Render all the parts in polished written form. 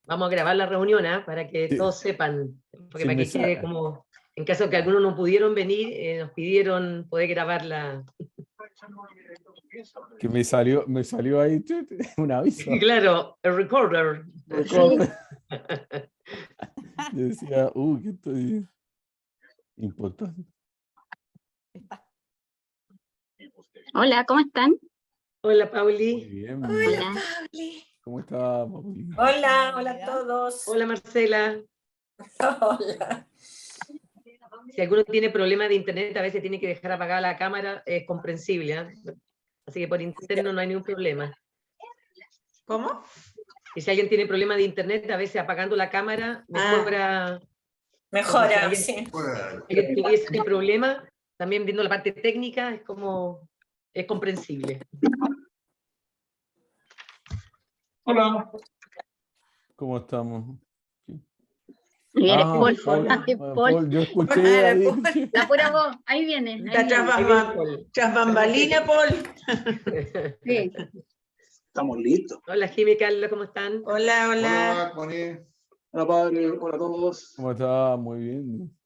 Vamos a grabar la reunión, ¿eh? Para que Sí. todos sepan, porque Sí, para me que quede como, en caso que algunos no pudieron venir, nos pidieron poder grabarla. Que me salió ahí un aviso. Claro, el recorder. Record. Yo decía, que estoy importante. Hola, ¿cómo están? Hola, Muy Pauli. bien. Hola. Pauli. ¿Cómo está, Pauli? Hola, hola a todos. Hola, Marcela. Hola. Si alguno tiene problema de internet, a veces tiene que dejar apagada la cámara, es comprensible, ¿eh? Así que por interno no hay ningún problema. ¿Cómo? Y si alguien tiene problema de internet, a veces apagando la cámara mejora. Mejora, Entonces, sí. si alguien tuviese el problema, también viendo la parte técnica, es comprensible. Hola. ¿Cómo estamos? Viene Paul. Paul, yo escuché ahí. La pura voz, ahí viene. Está tras bambalina, Paul. Sí. Estamos listos. Hola, Jimmy, Carlos, ¿cómo están? Hola, hola. Hola, Connie. Hola, padre. Hola a todos. ¿Cómo está? Muy bien.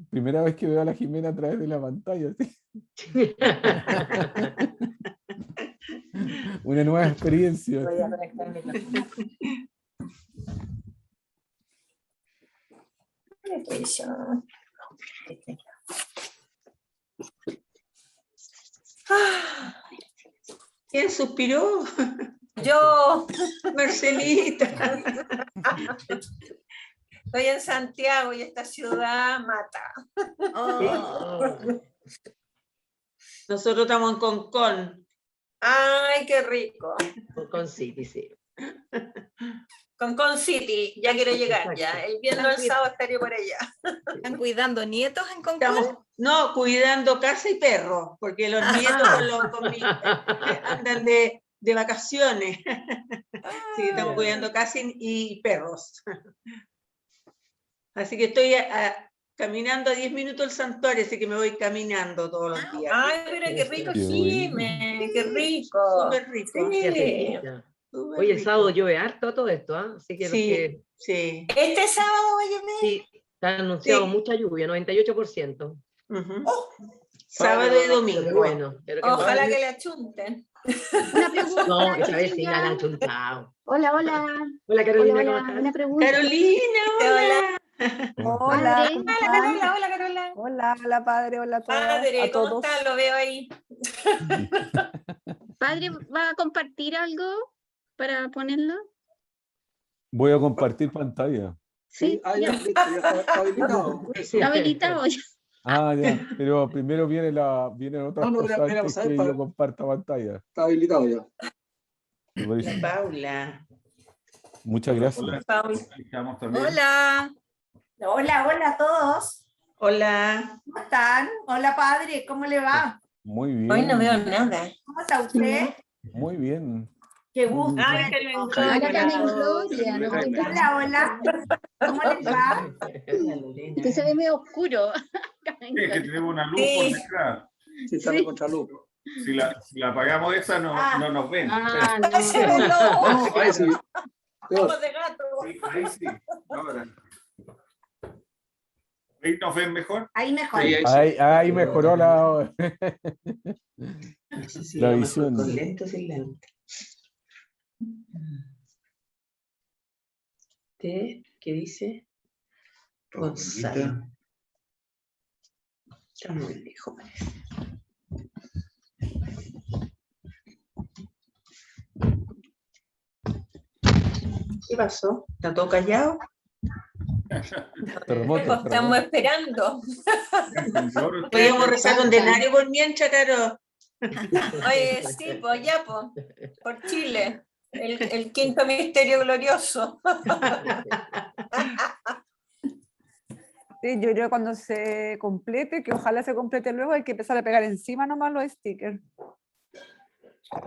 Primera vez que veo a la Jimena a través de la pantalla. ¿Sí? Una nueva experiencia. Voy a conectarme. ¿Quién suspiró? Yo, Marcelita. Estoy en Santiago y esta ciudad mata. Nosotros estamos en Concón. ¡Ay, qué rico! Con City, sí. Concón City, ya quiero llegar. Exacto. Ya. El viernes el sábado estaré por allá. ¿Están cuidando nietos en Concón? Estamos, no, cuidando casa y perro, porque los nietos andan de vacaciones. Sí, estamos cuidando casa y perros. Así que estoy caminando a 10 minutos al santuario, así que me voy caminando todos los días. Ay, pero qué rico, Jimé, qué rico. Súper rico. Sí. Hoy el sábado llueve harto todo esto, ¿eh? Así que, Sí, sí. Este sábado va a llover. Sí, está anunciado Sí. mucha lluvia, 98%. Sábado y domingo. Pero bueno, Ojalá que le achunten. Una pregunta. no, esa vez sí chiquilla. la han achuntado. Hola, hola. Hola, Carolina, Hola, ¿cómo hola. estás? Una pregunta. Carolina, hola. Hola, Padre. ¿cómo Hola, están? Carola, hola, Carola. Hola, padre, hola a todos. Padre, a ¿cómo todos. estás? Lo veo ahí. Padre, ¿va a compartir algo para ponerlo? Voy a compartir pantalla. Sí, ya, ya. listo, ya está habilitado. Está habilitado ya. Ya. Pero primero vienen otras No, cosas era antes para que saber, yo comparta pantalla. Está habilitado ya. Me parece. Paula. Muchas gracias. Paula. Hola. Hola, hola a todos. Hola. ¿Cómo están? Hola, padre, ¿cómo le va? Muy bien. Hoy no veo nada. ¿Cómo está usted? Muy bien. Qué gusto. Ay, Carmen Hola, Carmen Gloria. No estoy Hola, hola. ¿Cómo les va? Usted se ve medio oscuro. Sí, es que tenemos una luz Sí. por detrás. Sí, está de contraluz. Si la apagamos esa, no nos ven. Ah, no. No, ahí sí. Peor. Ojos de gato. Sí, ahí sí. Ahora. ¿Ahí nos ven mejor? Ahí mejor. Sí, ahí sí. Ahí mejoró la Sí, La a lo visión. mejor con lentes sin lente. ¿Qué dice? Gonzalo. Está muy lejos, parece. ¿Qué pasó? ¿Está todo callado? terremoto. Estamos esperando. Ahora Podríamos rezar un denario por mientras, Caro. Oye, sí, pues ya, pues. Por Chile. El quinto misterio glorioso. Sí, yo creo que cuando se complete, que ojalá se complete luego, hay que empezar a pegar encima nomás los stickers.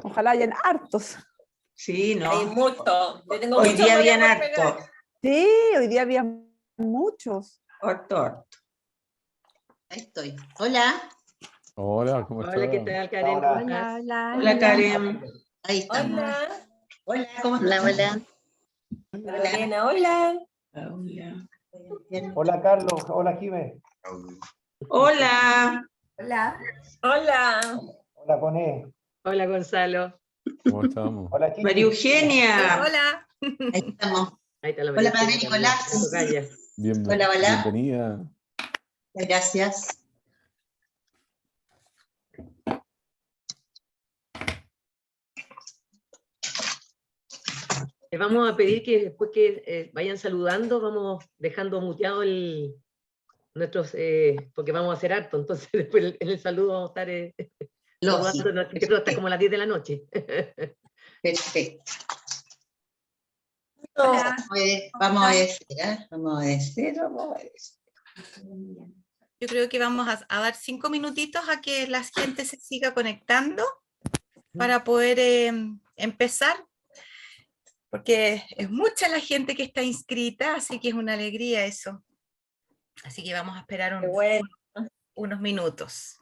Ojalá hayan hartos. Sí, no. Hay mucho. Hoy día habían harto. Sí, hoy día había muchos. Harto. Ahí estoy. Hola. Hola, ¿cómo estás? Hola, ¿qué tal, Karen? ¿Cómo Hola. estás? Hola, Hola, Karen. Ahí estamos. Hola. Hola, ¿cómo Hola, estás? hola. Lorena, hola. Hola. Hola, Carlos. Hola, Jimé. Hola. Hola. Hola. Hola, Coné. Hola, Gonzalo. ¿Cómo estamos? Hola, Chichi. María Eugenia. Hola. Ahí estamos. Ahí está la Hola, María padre Eugenia también, Nicolás. la tocaya. Hola, hola. Bienvenida. Gracias. Les vamos a pedir que después que vayan saludando, vamos dejando muteado nuestros, porque vamos a hacer harto, entonces después en el saludo vamos a estar Lógico. saludando, que todo hasta como las 10 de la noche. Perfecto. Hola. Vamos a obedecer, ¿eh? Vamos a obedecer, vamos a obedecer. Yo creo que vamos a dar 5 minutitos a que la gente se siga conectando para poder empezar, porque es mucha la gente que está inscrita, así que es una alegría eso. Así que vamos a esperar Qué bueno. unos minutos.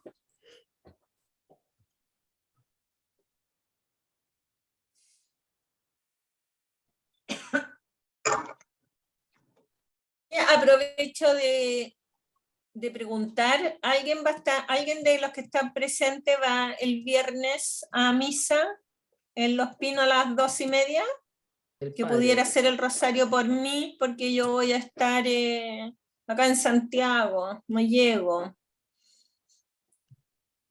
Aprovecho de preguntar, ¿alguien de los que están presentes va el viernes a misa en Los Pinos a las 2:30? El Que padre. pudiera hacer el rosario por mí, porque yo voy a estar acá en Santiago, no llego.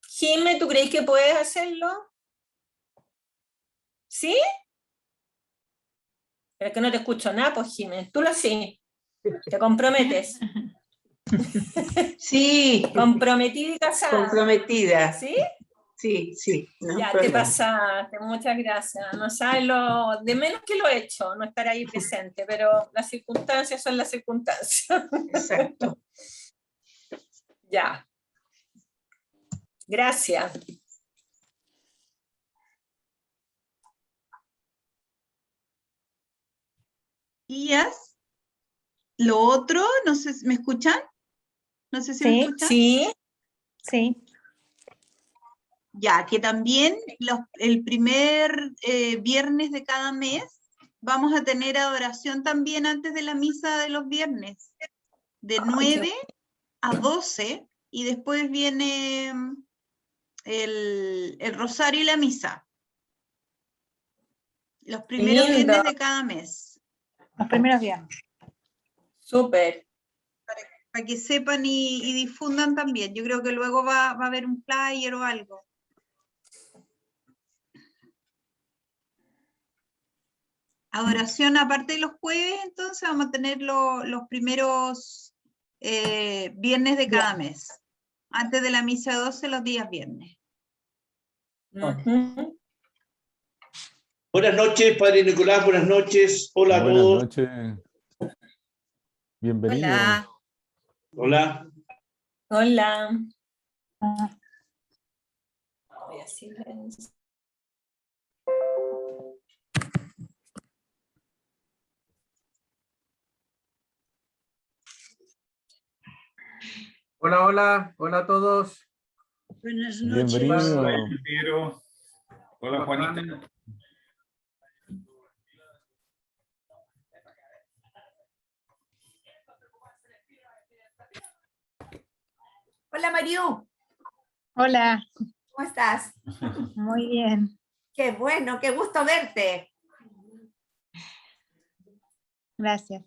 Jimé, ¿tú crees que puedes hacerlo? ¿Sí? Pero es que no te escucho nada, pues Jimé, tú lo sí. Te comprometes. Sí, Comprometida y casada. comprometida. ¿Sí? Sí, sí. No Ya, hay te problema. pasaste, muchas gracias. No sabes lo de menos que lo he hecho, no estar ahí presente, pero las circunstancias son las circunstancias. Exacto. Ya. Gracias. Días. Lo otro, no sé, ¿me escuchan? No sé si me escuchan. Sí. sí. Ya, que también el primer viernes de cada mes vamos a tener adoración también antes de la misa de los viernes, de 9 a 12, y después viene el rosario y la misa. Los primeros Lindo. viernes de cada mes. Los primeros viernes. Súper. Para que sepan y difundan también. Yo creo que luego va a haber un flyer o algo. Adoración aparte de los jueves, entonces vamos a tener los primeros viernes de cada mes. Antes de la misa de 12, los días viernes. Ujú. Buenas noches, Padre Nicolás. Buenas noches. Hola a Buenas todos. noches. Bienvenido. Hola. Hola. Hola. Voy a silenciar. Hola, hola. Hola a todos. Buenas noches. Bienvenido. Hola, Piero. Hola, Juanita. Hola, Mariú. Hola, ¿Cómo estás? muy bien. Qué bueno, qué gusto verte. Gracias.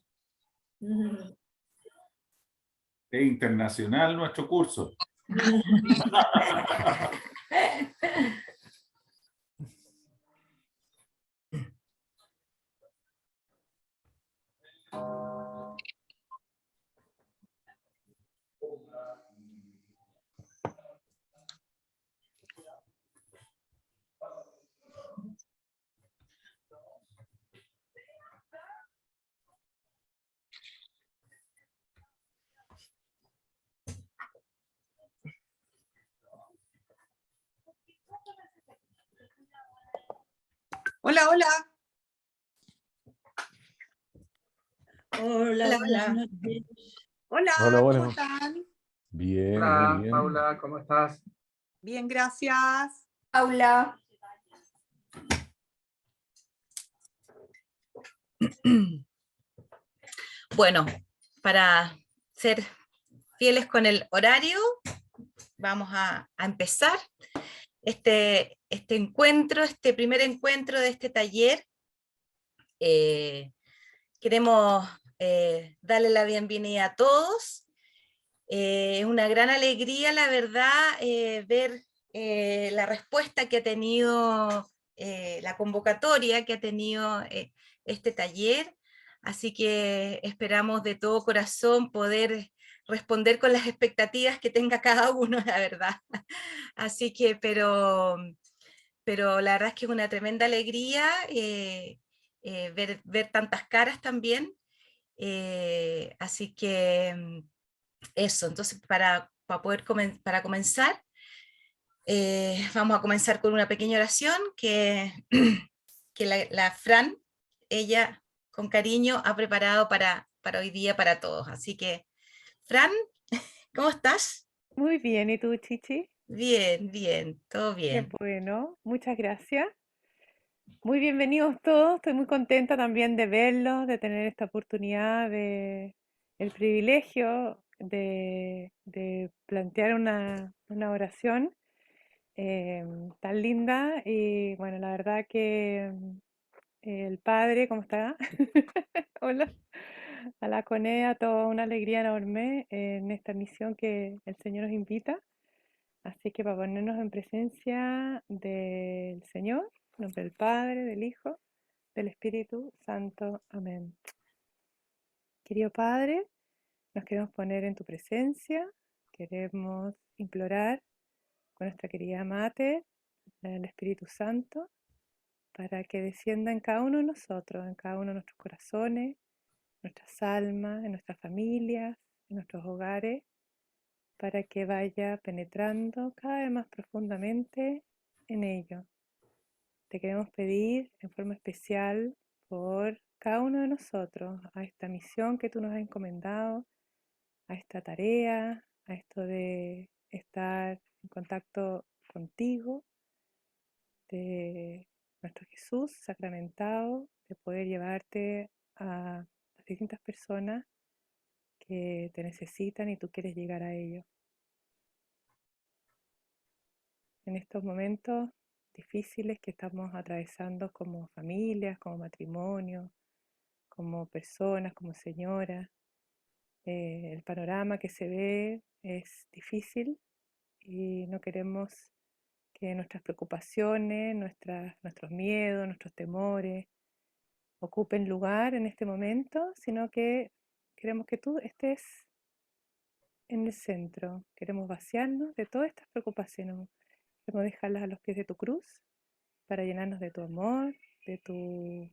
Es internacional nuestro curso. Hola, hola. Hola, Hola, buenas hola. noches. Hola, Hola, ¿cómo hola. están? Bien, Hola, muy bien. Paula, ¿cómo estás? Bien, gracias. Paula. Bueno, para ser fieles con el horario, vamos a empezar este encuentro, este primer encuentro de este taller. Queremos darle la bienvenida a todos. Es una gran alegría, la verdad, ver la respuesta que ha tenido, la convocatoria que ha tenido este taller. Así que esperamos de todo corazón poder responder con las expectativas que tenga cada uno, la verdad. Así que, pero la verdad es que es una tremenda alegría ver tantas caras también. Así que eso, entonces para comenzar, vamos a comenzar con una pequeña oración que, que la Fran, ella con cariño ha preparado para hoy día para todos. Así que, Fran, ¿cómo estás? Muy bien, ¿y tú, Chichi? Bien, bien, todo Qué bien. bueno, muchas gracias. Muy bienvenidos todos, estoy muy contenta también de verlos, de tener esta oportunidad, el privilegio de plantear una oración tan linda. Y bueno, la verdad que el Padre, ¿cómo está? Hola, a la Conea, toda una alegría enorme en esta misión que el Señor nos invita. Así que para ponernos en presencia del Señor, en nombre del Padre, del Hijo, del Espíritu Santo. Amén. Querido Padre, nos queremos poner en tu presencia, queremos implorar con nuestra querida Mater, el Espíritu Santo, para que descienda en cada uno de nosotros, en cada uno de nuestros corazones, nuestras almas, en nuestras familias, en nuestros hogares, para que vaya penetrando cada vez más profundamente en ello. Te queremos pedir en forma especial por cada uno de nosotros, a esta misión que tú nos has encomendado, a esta tarea, a esto de estar en contacto contigo, de nuestro Jesús sacramentado, de poder llevarte a las distintas personas que te necesitan y tú quieres llegar a ellos. En estos momentos difíciles que estamos atravesando como familias, como matrimonio, como personas, como señoras, el panorama que se ve es difícil y no queremos que nuestras preocupaciones, nuestros miedos, nuestros temores ocupen lugar en este momento, sino que queremos que tú estés en el centro. Queremos vaciarnos de todas estas preocupaciones. Queremos dejarlas a los pies de tu cruz para llenarnos de tu amor, de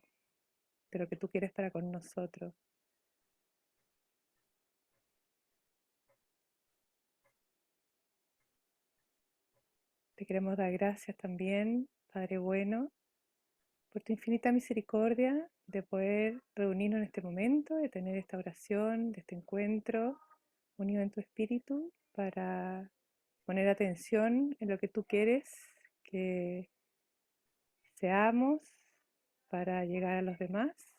lo que tú quieres para con nosotros. Te queremos dar gracias también, Padre bueno, por tu infinita misericordia de poder reunirnos en este momento, de tener esta oración, de este encuentro unido en tu espíritu para poner atención en lo que tú quieres que seamos para llegar a los demás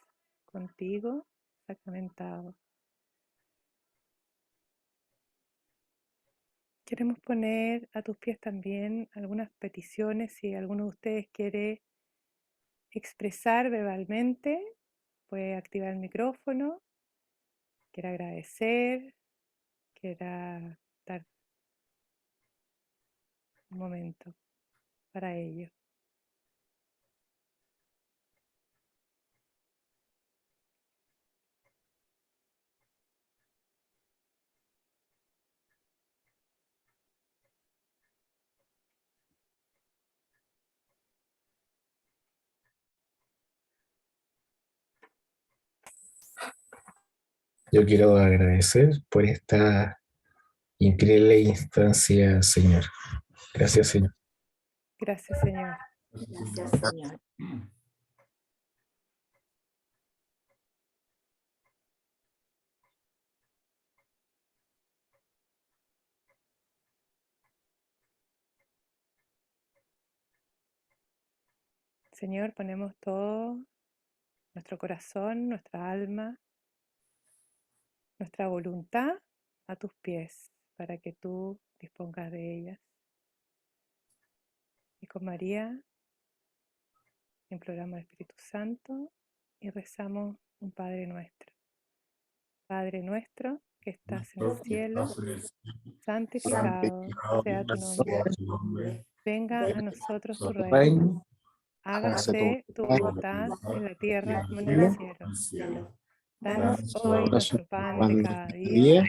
contigo sacramentado. Queremos poner a tus pies también algunas peticiones. Si alguno de ustedes quiere expresar verbalmente, puede activar el micrófono, quiere agradecer, quiera dar un momento para ello. Yo quiero agradecer por esta increíble instancia, Señor. Gracias, Señor. Gracias, Señor. Gracias, Señor. Señor, ponemos todo, nuestro corazón, nuestra alma, nuestra voluntad a tus pies, para que tú dispongas de ellas. Y con María imploramos al Espíritu Santo y rezamos un Padre Nuestro. Padre nuestro que estás en el cielo, santificado sea tu nombre. Venga a nosotros tu reino. Hágase tu voluntad en la tierra como en el cielo. Danos hoy nuestro pan de cada día.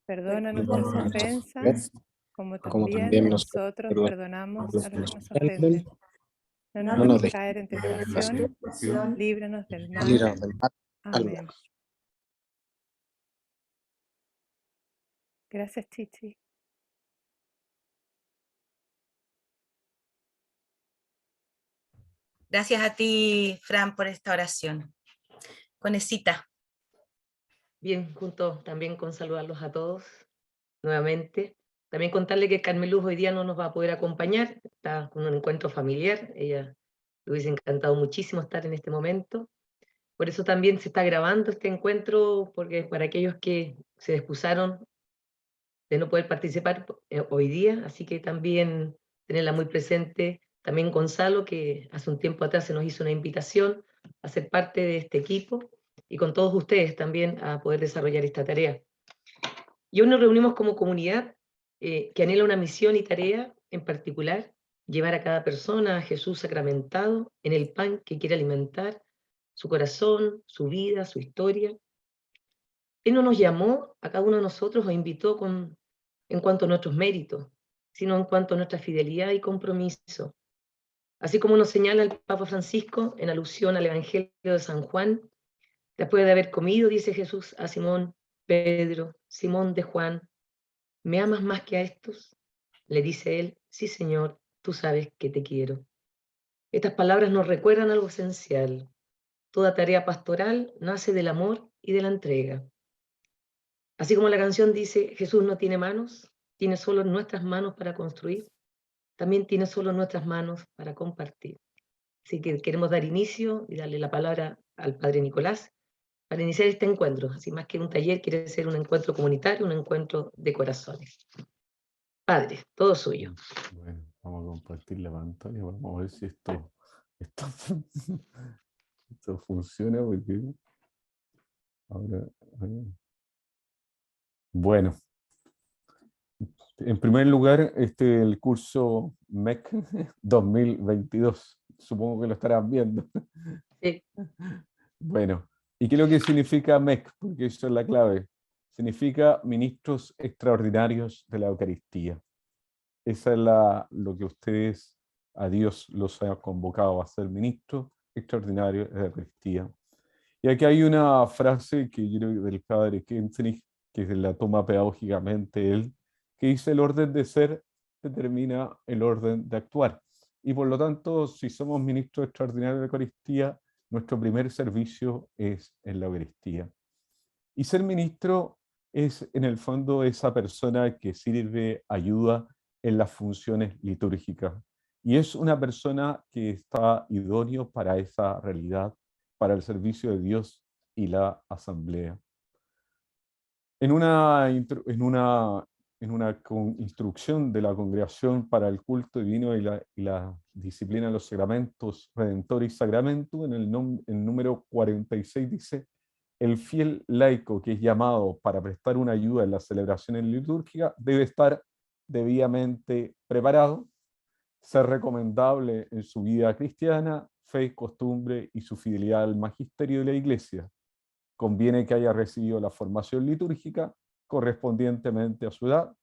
Perdona nuestras ofensas, como también nosotros perdonamos a los que nos ofenden. No nos dejes caer en tentación, líbranos del mal. Amén. Gracias, Chichi. Gracias a ti, Fran, por esta oración. Conecita. Bien, junto también con saludarlos a todos nuevamente. También contarle que Carmen Luz hoy día no nos va a poder acompañar, está con un encuentro familiar, ella le hubiese encantado muchísimo estar en este momento. Por eso también se está grabando este encuentro, porque para aquellos que se excusaron de no poder participar hoy día, así que también tenerla muy presente. También Gonzalo, que hace un tiempo atrás se nos hizo una invitación a ser parte de este equipo, y con todos ustedes también a poder desarrollar esta tarea. Y hoy nos reunimos como comunidad que anhela una misión y tarea en particular, llevar a cada persona a Jesús sacramentado en el pan que quiere alimentar su corazón, su vida, su historia. Él no nos llamó a cada uno de nosotros o invitó en cuanto a nuestros méritos, sino en cuanto a nuestra fidelidad y compromiso. Así como nos señala el Papa Francisco en alusión al Evangelio de San Juan, después de haber comido, dice Jesús a Simón Pedro, Simón de Juan, ¿me amas más que a estos? Le dice él, sí, Señor, tú sabes que te quiero. Estas palabras nos recuerdan algo esencial. Toda tarea pastoral nace del amor y de la entrega. Así como la canción dice, Jesús no tiene manos, tiene solo nuestras manos para construir, también tiene solo nuestras manos para compartir. Así que queremos dar inicio y darle la palabra al Padre Nicolás para iniciar este encuentro. Así más que un taller, quiere ser un encuentro comunitario, un encuentro de corazones. Padre, todo suyo. Bueno, vamos a compartir la pantalla, vamos a ver si esto funciona, porque ahora... Bueno, en primer lugar, el curso MEC 2022, supongo que lo estarán viendo. Sí. Bueno, ¿y qué es lo que significa MEC? Porque eso es la clave. Significa Ministros Extraordinarios de la Eucaristía. Esa es lo que ustedes, a Dios los ha convocado a ser ministros extraordinarios de la Eucaristía. Y aquí hay una frase que yo creo del padre Kentenich, que la toma pedagógicamente él, que dice: el orden de ser determina el orden de actuar. Y por lo tanto, si somos ministros extraordinarios de la Eucaristía, nuestro primer servicio es en la Eucaristía. Y ser ministro es, en el fondo, esa persona que sirve, ayuda en las funciones litúrgicas. Y es una persona que está idóneo para esa realidad, para el servicio de Dios y la asamblea. En una instrucción de la Congregación para el Culto Divino y la Disciplina de los Sacramentos, Redemptoris Sacramentum, en el número 46 dice: el fiel laico que es llamado para prestar una ayuda en las celebraciones litúrgicas debe estar debidamente preparado, ser recomendable en su vida cristiana, fe, costumbre y su fidelidad al magisterio de la Iglesia. Conviene que haya recibido la formación litúrgica correspondientemente a su edad.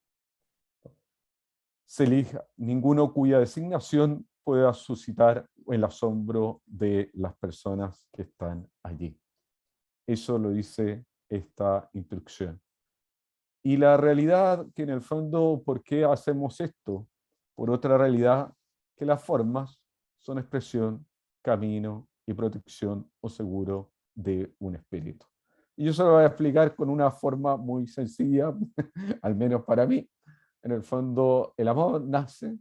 Se elija ninguno cuya designación pueda suscitar el asombro de las personas que están allí. Eso lo dice esta instrucción. Y la realidad que en el fondo, ¿por qué hacemos esto? Por otra realidad, que las formas son expresión, camino y protección o seguro de un espíritu. Y yo se lo voy a explicar con una forma muy sencilla, al menos para mí. En el fondo, el amor nace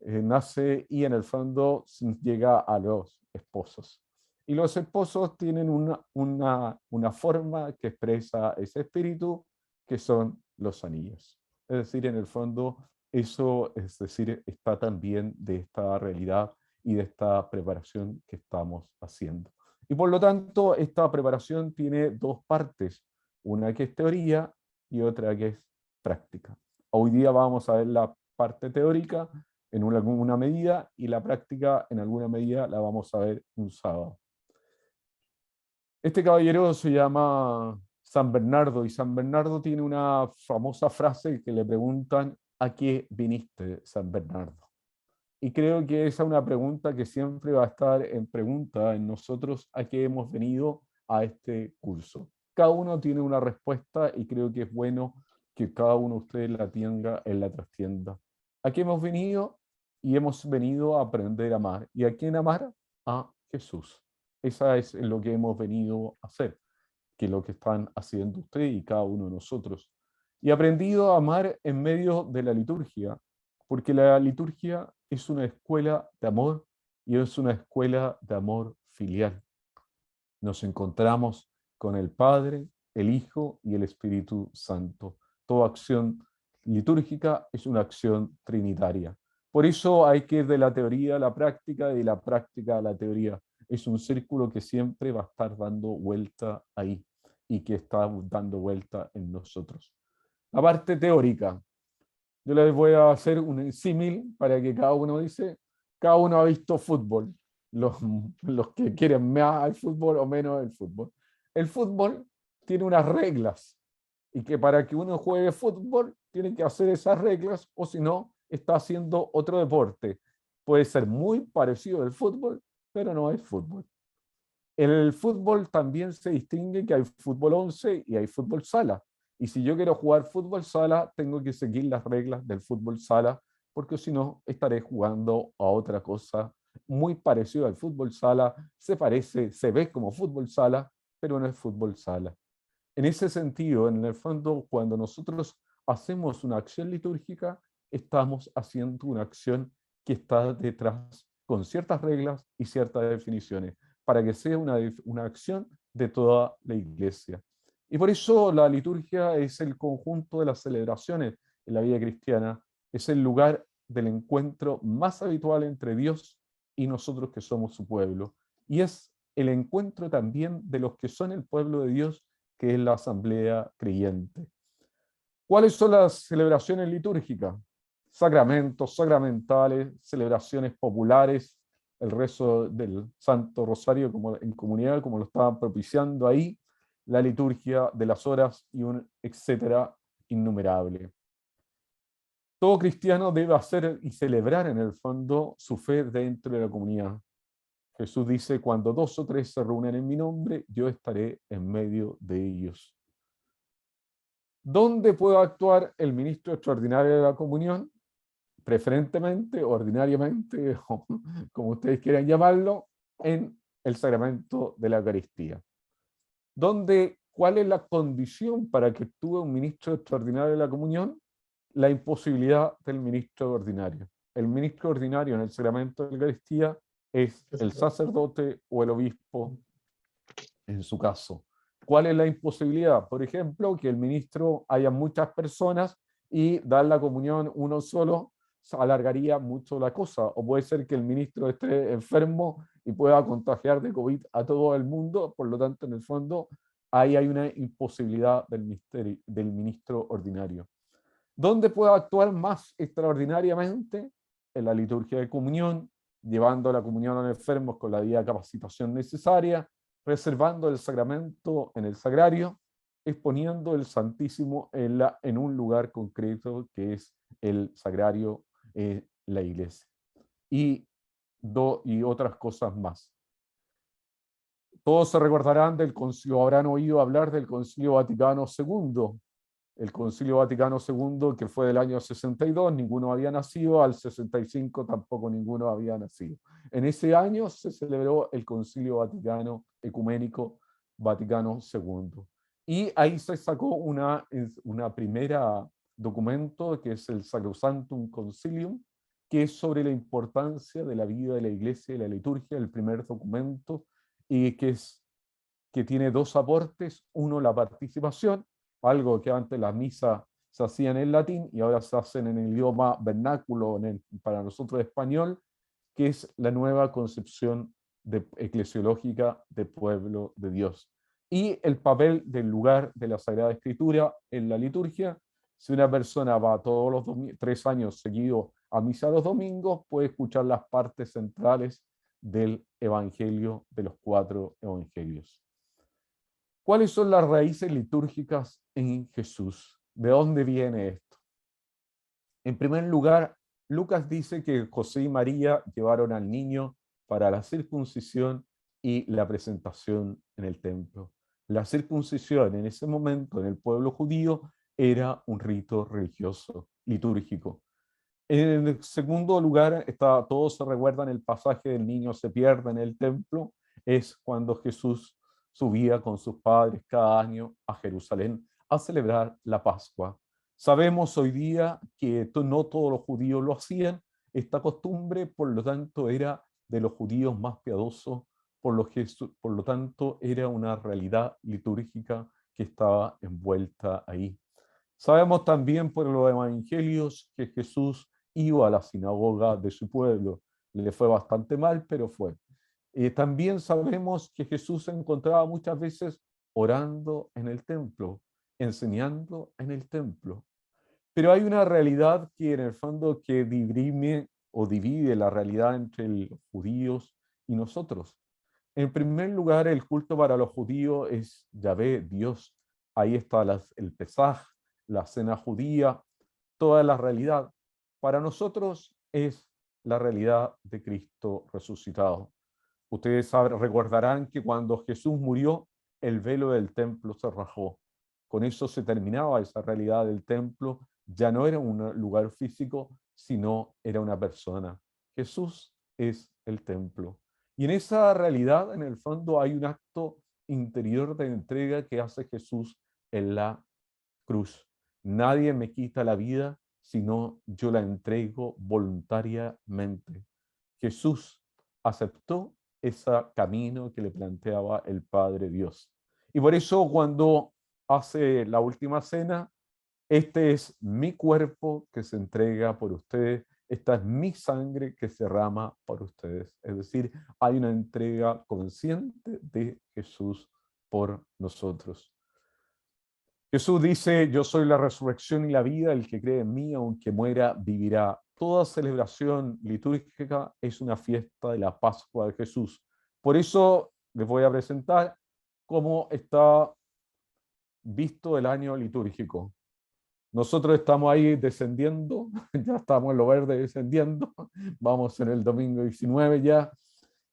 nace y en el fondo llega a los esposos. Y los esposos tienen una forma que expresa ese espíritu, que son los anillos. Es decir, en el fondo, eso, es decir, está también de esta realidad y de esta preparación que estamos haciendo. Y por lo tanto, esta preparación tiene dos partes, una que es teoría y otra que es práctica. Hoy día vamos a ver la parte teórica en alguna medida y la práctica en alguna medida la vamos a ver un sábado. Este caballero se llama San Bernardo y San Bernardo tiene una famosa frase que le preguntan: ¿a qué viniste, San Bernardo? Y creo que esa es una pregunta que siempre va a estar en pregunta en nosotros: ¿a qué hemos venido a este curso? Cada uno tiene una respuesta y creo que es bueno que cada uno de ustedes la tenga en la trastienda. ¿A qué hemos venido? Y hemos venido a aprender a amar. ¿Y a quién amar? A Jesús. Esa es lo que hemos venido a hacer, que es lo que están haciendo ustedes y cada uno de nosotros. Y aprendido a amar en medio de la liturgia, porque la liturgia es una escuela de amor y es una escuela de amor filial. Nos encontramos con el Padre, el Hijo y el Espíritu Santo. Toda acción litúrgica es una acción trinitaria. Por eso hay que ir de la teoría a la práctica y de la práctica a la teoría. Es un círculo que siempre va a estar dando vuelta ahí y que está dando vuelta en nosotros. La parte teórica. Yo les voy a hacer un símil para que cada uno dice, cada uno ha visto fútbol. Los que quieren más al fútbol o menos el fútbol. El fútbol tiene unas reglas y que para que uno juegue fútbol tiene que hacer esas reglas o si no está haciendo otro deporte. Puede ser muy parecido al fútbol, pero no es fútbol. En el fútbol también se distingue que hay fútbol 11 y hay fútbol sala. Y si yo quiero jugar fútbol sala, tengo que seguir las reglas del fútbol sala, porque si no estaré jugando a otra cosa muy parecido al fútbol sala, se parece, se ve como fútbol sala, pero no es fútbol sala. En ese sentido, en el fondo, cuando nosotros hacemos una acción litúrgica, estamos haciendo una acción que está detrás con ciertas reglas y ciertas definiciones, para que sea una acción de toda la iglesia. Y por eso la liturgia es el conjunto de las celebraciones en la vida cristiana, es el lugar del encuentro más habitual entre Dios y nosotros que somos su pueblo. Y es el encuentro también de los que son el pueblo de Dios, que es la asamblea creyente. ¿Cuáles son las celebraciones litúrgicas? Sacramentos, sacramentales, celebraciones populares, el rezo del Santo Rosario como en comunidad, como lo estaban propiciando ahí, la liturgia de las horas y un etcétera innumerable. Todo cristiano debe hacer y celebrar en el fondo su fe dentro de la comunidad. Jesús dice, cuando 2 o 3 se reúnen en mi nombre, yo estaré en medio de ellos. ¿Dónde puede actuar el ministro extraordinario de la comunión? Preferentemente, ordinariamente, o como ustedes quieran llamarlo, en el sacramento de la Eucaristía. ¿Cuál es la condición para que actúe un ministro extraordinario de la comunión? La imposibilidad del ministro ordinario. El ministro ordinario en el sacramento de la Eucaristía es el sacerdote o el obispo en su caso. ¿Cuál es la imposibilidad? Por ejemplo, que el ministro haya muchas personas y dar la comunión uno solo alargaría mucho la cosa. O puede ser que el ministro esté enfermo y pueda contagiar de COVID a todo el mundo. Por lo tanto, en el fondo, ahí hay una imposibilidad del ministro ordinario. ¿Dónde puede actuar más extraordinariamente? En la liturgia de comunión, llevando la comunión a los enfermos con la debida capacitación necesaria, reservando el sacramento en el sagrario, exponiendo el Santísimo en un lugar concreto que es el sagrario, la iglesia. Y otras cosas más. Todos se recordarán del concilio, habrán oído hablar del Concilio Vaticano II. El Concilio Vaticano II, que fue del año 62, ninguno había nacido, al 65 tampoco ninguno había nacido. En ese año se celebró el Concilio Vaticano Ecuménico Vaticano II. Y ahí se sacó una primera documento, que es el Sacrosanctum Concilium, que es sobre la importancia de la vida de la iglesia y la liturgia, el primer documento, y que tiene dos aportes. Uno, la participación, algo que antes las misas se hacían en latín y ahora se hacen en el idioma vernáculo, para nosotros español, que es la nueva concepción eclesiológica de pueblo de Dios. Y el papel del lugar de la Sagrada Escritura en la liturgia. Si una persona va todos los 3 años seguidos a misa los domingos, puede escuchar las partes centrales del Evangelio, de los 4 Evangelios. ¿Cuáles son las raíces litúrgicas en Jesús? ¿De dónde viene esto? En primer lugar, Lucas dice que José y María llevaron al niño para la circuncisión y la presentación en el templo. La circuncisión en ese momento en el pueblo judío era un rito religioso, litúrgico. En el segundo lugar, todos se recuerdan el pasaje del niño se pierde en el templo, es cuando Jesús subía con sus padres cada año a Jerusalén a celebrar la Pascua. Sabemos hoy día que no todos los judíos lo hacían. Esta costumbre, por lo tanto, era de los judíos más piadosos, por lo tanto, era una realidad litúrgica que estaba envuelta ahí. Sabemos también por los evangelios que Jesús iba a la sinagoga de su pueblo. Le fue bastante mal, pero fue. También sabemos que Jesús se encontraba muchas veces orando en el templo, enseñando en el templo. Pero hay una realidad que en el fondo que digrime o divide la realidad entre los judíos y nosotros. En primer lugar, el culto para los judíos es Yahvé, Dios. Ahí está el Pesaj, la cena judía, toda la realidad. Para nosotros es la realidad de Cristo resucitado. Ustedes recordarán que cuando Jesús murió, el velo del templo se rajó. Con eso se terminaba esa realidad del templo. Ya no era un lugar físico, sino era una persona. Jesús es el templo. Y en esa realidad, en el fondo, hay un acto interior de entrega que hace Jesús en la cruz. Nadie me quita la vida, sino yo la entrego voluntariamente. Jesús aceptó ese camino que le planteaba el Padre Dios. Y por eso cuando hace la última cena, este es mi cuerpo que se entrega por ustedes, esta es mi sangre que se derrama por ustedes. Es decir, hay una entrega consciente de Jesús por nosotros. Jesús dice, yo soy la resurrección y la vida, el que cree en mí, aunque muera, vivirá. Toda celebración litúrgica es una fiesta de la Pascua de Jesús. Por eso les voy a presentar cómo está visto el año litúrgico. Nosotros estamos ahí descendiendo, ya estamos en lo verde descendiendo, vamos en el domingo 19 ya,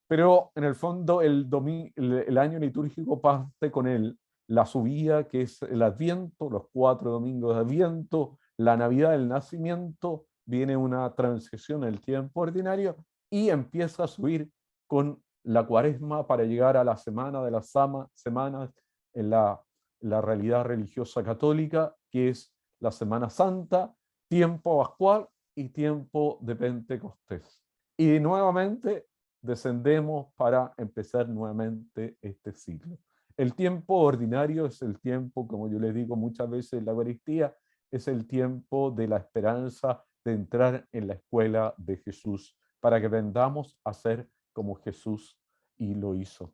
pero en el fondo el año litúrgico parte con la subida, que es el Adviento, los 4 domingos de Adviento, la Navidad del Nacimiento, viene una transición en el tiempo ordinario y empieza a subir con la Cuaresma para llegar a la semana de las semanas en la realidad religiosa católica, que es la Semana Santa, tiempo pascual y tiempo de Pentecostés. Y nuevamente descendemos para empezar nuevamente este ciclo. El tiempo ordinario es el tiempo, como yo les digo muchas veces en la Eucaristía, es el tiempo de la esperanza de entrar en la escuela de Jesús, para que aprendamos a ser como Jesús y lo hizo.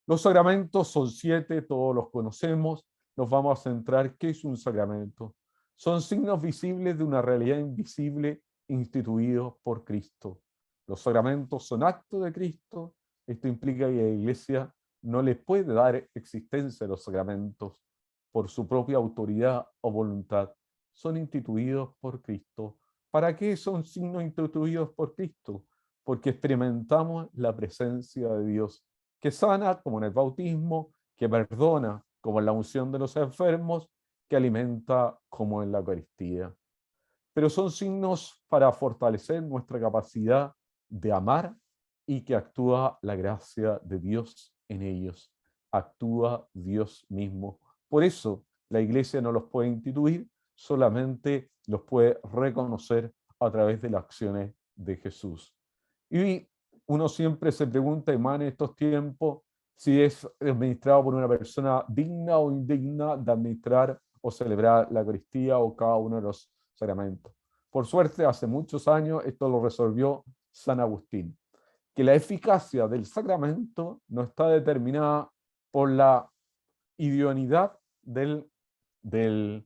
Los sacramentos son 7, todos los conocemos. Nos vamos a centrar, ¿qué es un sacramento? Son signos visibles de una realidad invisible instituidos por Cristo. Los sacramentos son actos de Cristo. Esto implica que la Iglesia no le puede dar existencia a los sacramentos por su propia autoridad o voluntad. Son instituidos por Cristo. ¿Para qué son signos instituidos por Cristo? Porque experimentamos la presencia de Dios, que sana, como en el bautismo, que perdona, como en la unción de los enfermos, que alimenta, como en la Eucaristía. Pero son signos para fortalecer nuestra capacidad de amar y que actúa la gracia de Dios en ellos. Actúa Dios mismo. Por eso la Iglesia no los puede instituir, solamente los puede reconocer a través de las acciones de Jesús. Y uno siempre se pregunta, y más en estos tiempos, si es administrado por una persona digna o indigna de administrar o celebrar la Eucaristía o cada uno de los sacramentos. Por suerte, hace muchos años esto lo resolvió San Agustín, que la eficacia del sacramento no está determinada por la idoneidad del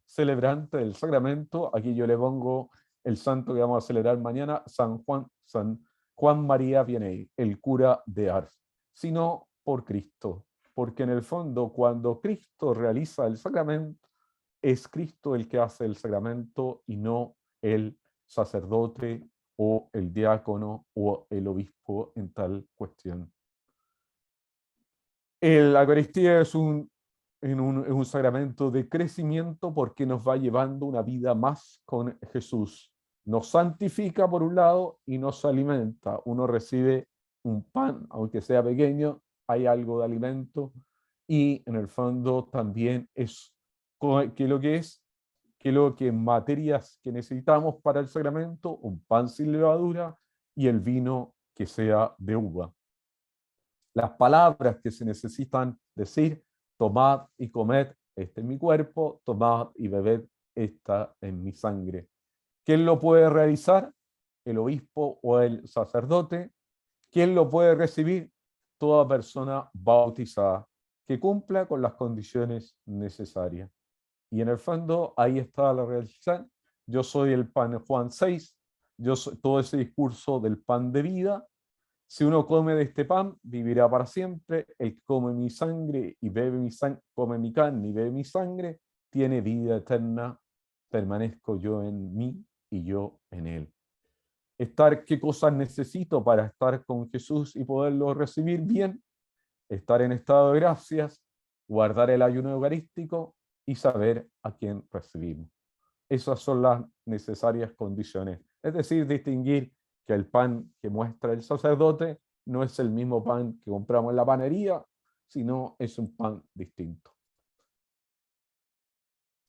celebrante del sacramento. Aquí yo le pongo el santo que vamos a celebrar mañana, San Juan María Vianney, el cura de Ars, sino por Cristo, porque en el fondo cuando Cristo realiza el sacramento, es Cristo el que hace el sacramento y no el sacerdote o el diácono o el obispo en tal cuestión. La Eucaristía es un sacramento de crecimiento porque nos va llevando una vida más con Jesús. Nos santifica por un lado y nos alimenta. Uno recibe un pan, aunque sea pequeño, hay algo de alimento, y en el fondo también es lo que materias que necesitamos para el sacramento, un pan sin levadura y el vino que sea de uva. Las palabras que se necesitan decir: tomad y comed, este es mi cuerpo; tomad y bebed, esta en mi sangre. ¿Quién lo puede realizar? El obispo o el sacerdote. ¿Quién lo puede recibir? Toda persona bautizada que cumpla con las condiciones necesarias. Y en el fondo ahí está la realidad. Yo soy el pan, Juan 6, yo soy todo ese discurso del pan de vida. Si uno come de este pan, vivirá para siempre. El que come mi sangre y bebe mi sangre, come mi carne y bebe mi sangre, tiene vida eterna. Permanezco yo en mí y yo en él. ¿Qué cosas necesito para estar con Jesús y poderlo recibir bien? Estar en estado de gracias, guardar el ayuno eucarístico y saber a quién recibimos. Esas son las necesarias condiciones. Es decir, distinguir que el pan que muestra el sacerdote no es el mismo pan que compramos en la panería, sino es un pan distinto.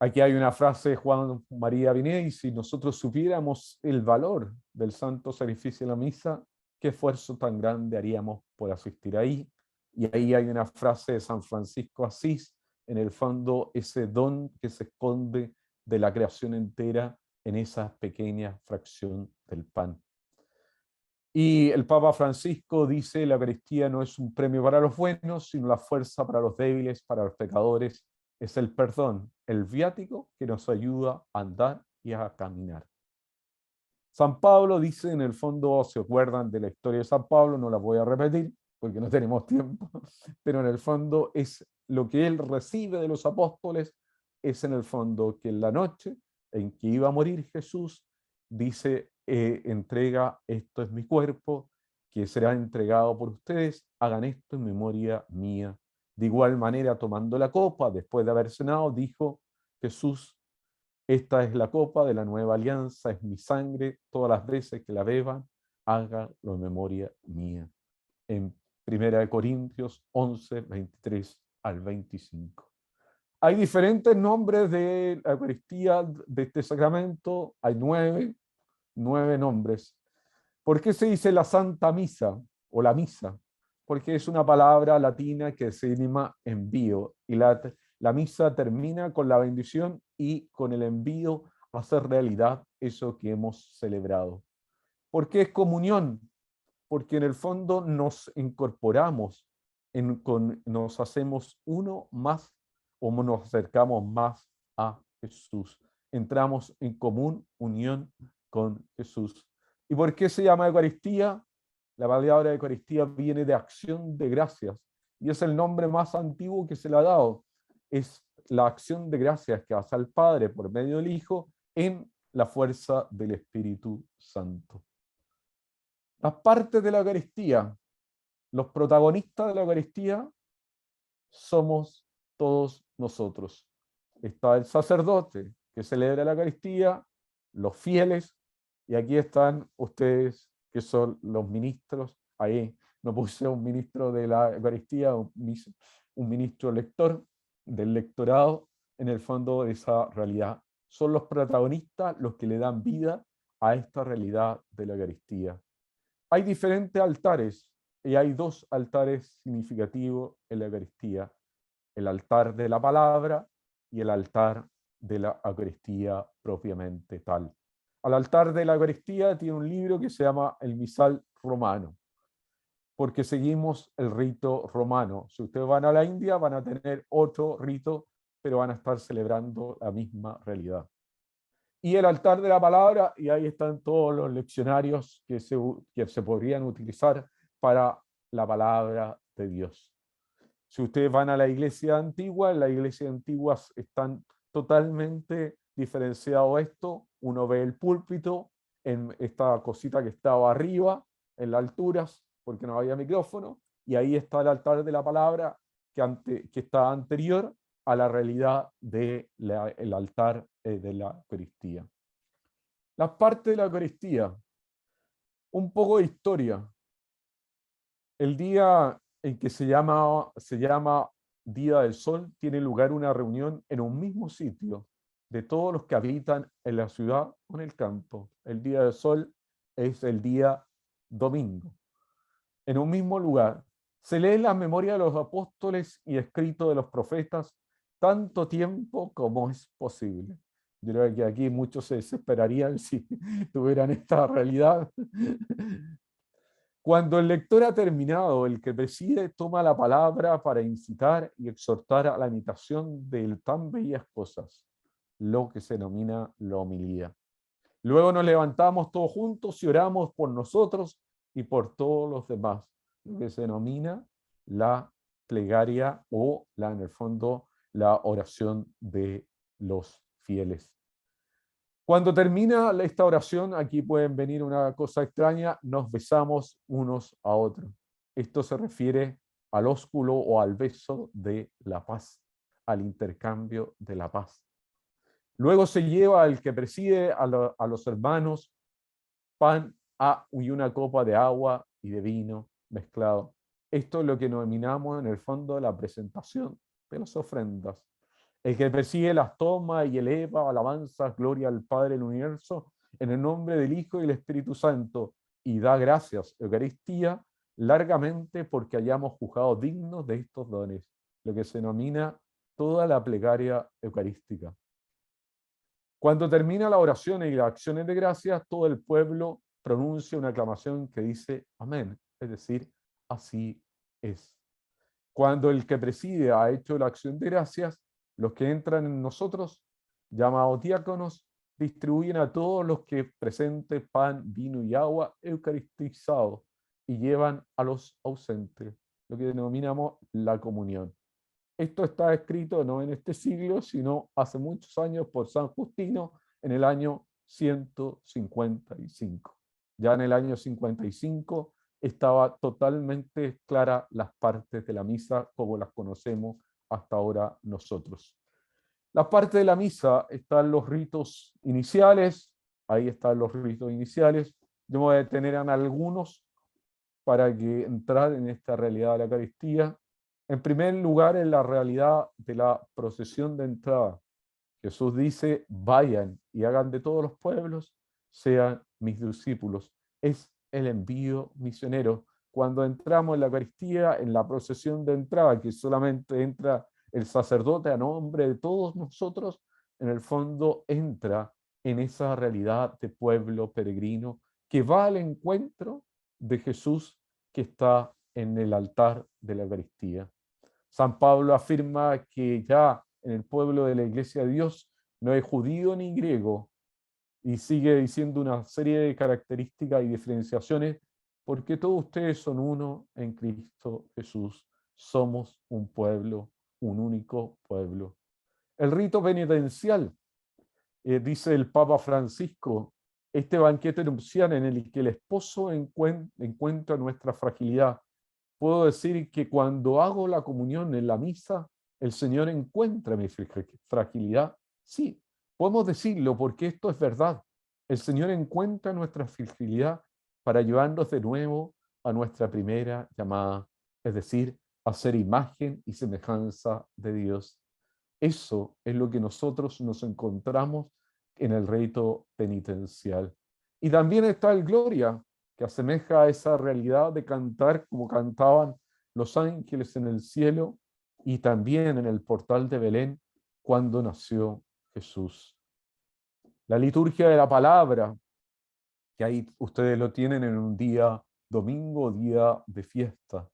Aquí hay una frase de Juan María Vianney: si nosotros supiéramos el valor del santo sacrificio de la misa, qué esfuerzo tan grande haríamos por asistir ahí. Y ahí hay una frase de San Francisco Asís: en el fondo, ese don que se esconde de la creación entera en esa pequeña fracción del pan. Y el Papa Francisco dice: la Eucaristía no es un premio para los buenos, sino la fuerza para los débiles, para los pecadores. Es el perdón, el viático que nos ayuda a andar y a caminar. San Pablo dice, en el fondo, ¿se acuerdan de la historia de San Pablo? No la voy a repetir porque no tenemos tiempo, pero en el fondo es lo que él recibe de los apóstoles, es en el fondo que en la noche en que iba a morir Jesús, dice, entrega: esto es mi cuerpo, que será entregado por ustedes, hagan esto en memoria mía. De igual manera, tomando la copa, después de haber cenado, dijo Jesús: esta es la copa de la nueva alianza, es mi sangre, todas las veces que la beban, háganlo en memoria mía. En 1 Corintios 11, 23 al 25. Hay diferentes nombres de la Eucaristía, de este sacramento. Hay 9 nombres. ¿Por qué se dice la Santa Misa o la Misa? Porque es una palabra latina que se llama envío, y la misa termina con la bendición y con el envío a hacer realidad eso que hemos celebrado. ¿Por qué es comunión? Porque en el fondo nos incorporamos, nos hacemos uno más, o nos acercamos más a Jesús. Entramos en común unión con Jesús. ¿Y por qué se llama Eucaristía? La palabra Eucaristía viene de acción de gracias, y es el nombre más antiguo que se le ha dado. Es la acción de gracias que hace al Padre por medio del Hijo en la fuerza del Espíritu Santo. Las partes de la Eucaristía, los protagonistas de la Eucaristía, somos todos nosotros. Está el sacerdote que celebra la Eucaristía, los fieles, y aquí están ustedes que son los ministros. Ahí no puse un ministro de la Eucaristía, un ministro lector del lectorado, en el fondo de esa realidad. Son los protagonistas los que le dan vida a esta realidad de la Eucaristía. Hay diferentes altares y hay dos altares significativos en la Eucaristía: el altar de la palabra y el altar de la Eucaristía propiamente tal. Al altar de la Eucaristía tiene un libro que se llama el Misal Romano, porque seguimos el rito romano. Si ustedes van a la India van a tener otro rito, pero van a estar celebrando la misma realidad. Y el altar de la palabra, y ahí están todos los leccionarios que se podrían utilizar para la palabra de Dios. Si ustedes van a la iglesia antigua, en la iglesia antigua están totalmente diferenciado esto. Uno ve el púlpito en esta cosita que estaba arriba, en las alturas, porque no había micrófono, y ahí está el altar de la palabra que está anterior a la realidad del altar de la Eucaristía. Las partes de la Eucaristía, un poco de historia. El día en que se llama Día del Sol, tiene lugar una reunión en un mismo sitio de todos los que habitan en la ciudad o en el campo. El Día del Sol es el día domingo. En un mismo lugar se lee la memoria de los apóstoles y escrito de los profetas tanto tiempo como es posible. Yo creo que aquí muchos se desesperarían si tuvieran esta realidad. Cuando el lector ha terminado, el que preside toma la palabra para incitar y exhortar a la imitación de tan bellas cosas, lo que se denomina la homilía. Luego nos levantamos todos juntos y oramos por nosotros y por todos los demás, lo que se denomina la plegaria o, en el fondo, la oración de los fieles. Cuando termina esta oración, aquí pueden venir una cosa extraña, nos besamos unos a otros. Esto se refiere al ósculo o al beso de la paz, al intercambio de la paz. Luego se lleva al que preside a los hermanos pan y una copa de agua y de vino mezclado. Esto es lo que denominamos en el fondo la presentación de las ofrendas. El que preside las toma y eleva alabanzas, gloria al Padre del universo, en el nombre del Hijo y del Espíritu Santo, y da gracias, Eucaristía, largamente porque hayamos juzgado dignos de estos dones, lo que se denomina toda la plegaria eucarística. Cuando termina la oración y las acciones de gracias, todo el pueblo pronuncia una aclamación que dice amén, es decir, así es. Cuando el que preside ha hecho la acción de gracias, los que entran en nosotros, llamados diáconos, distribuyen a todos los que presenten pan, vino y agua eucaristizados y llevan a los ausentes, lo que denominamos la comunión. Esto está escrito no en este siglo, sino hace muchos años por San Justino en el año 155. Ya en el año 55 estaba totalmente clara las partes de la misa como las conocemos hasta ahora nosotros. La parte de la misa están los ritos iniciales, ahí están los ritos iniciales. Yo me voy a detener en algunos para que entrar en esta realidad de la Eucaristía. En primer lugar, en la realidad de la procesión de entrada. Jesús dice, vayan y hagan de todos los pueblos, sean mis discípulos. Es el envío misionero. Cuando entramos en la Eucaristía, en la procesión de entrada, que solamente entra el sacerdote a nombre de todos nosotros, en el fondo entra en esa realidad de pueblo peregrino que va al encuentro de Jesús que está en el altar de la Eucaristía. San Pablo afirma que ya en el pueblo de la Iglesia de Dios no hay judío ni griego, y sigue diciendo una serie de características y diferenciaciones, porque todos ustedes son uno en Cristo Jesús. Somos un pueblo, un único pueblo. El rito penitencial, dice el Papa Francisco, este banquete nupcial en el que el esposo encuentra nuestra fragilidad. Puedo decir que cuando hago la comunión en la misa, el Señor encuentra mi fragilidad. Sí, podemos decirlo porque esto es verdad. El Señor encuentra nuestra fragilidad para llevarnos de nuevo a nuestra primera llamada, es decir, a ser imagen y semejanza de Dios. Eso es lo que nosotros nos encontramos en el rito penitencial. Y también está el Gloria, que asemeja a esa realidad de cantar como cantaban los ángeles en el cielo y también en el portal de Belén cuando nació Jesús. La liturgia de la palabra, que ahí ustedes lo tienen en un día domingo, día de fiesta.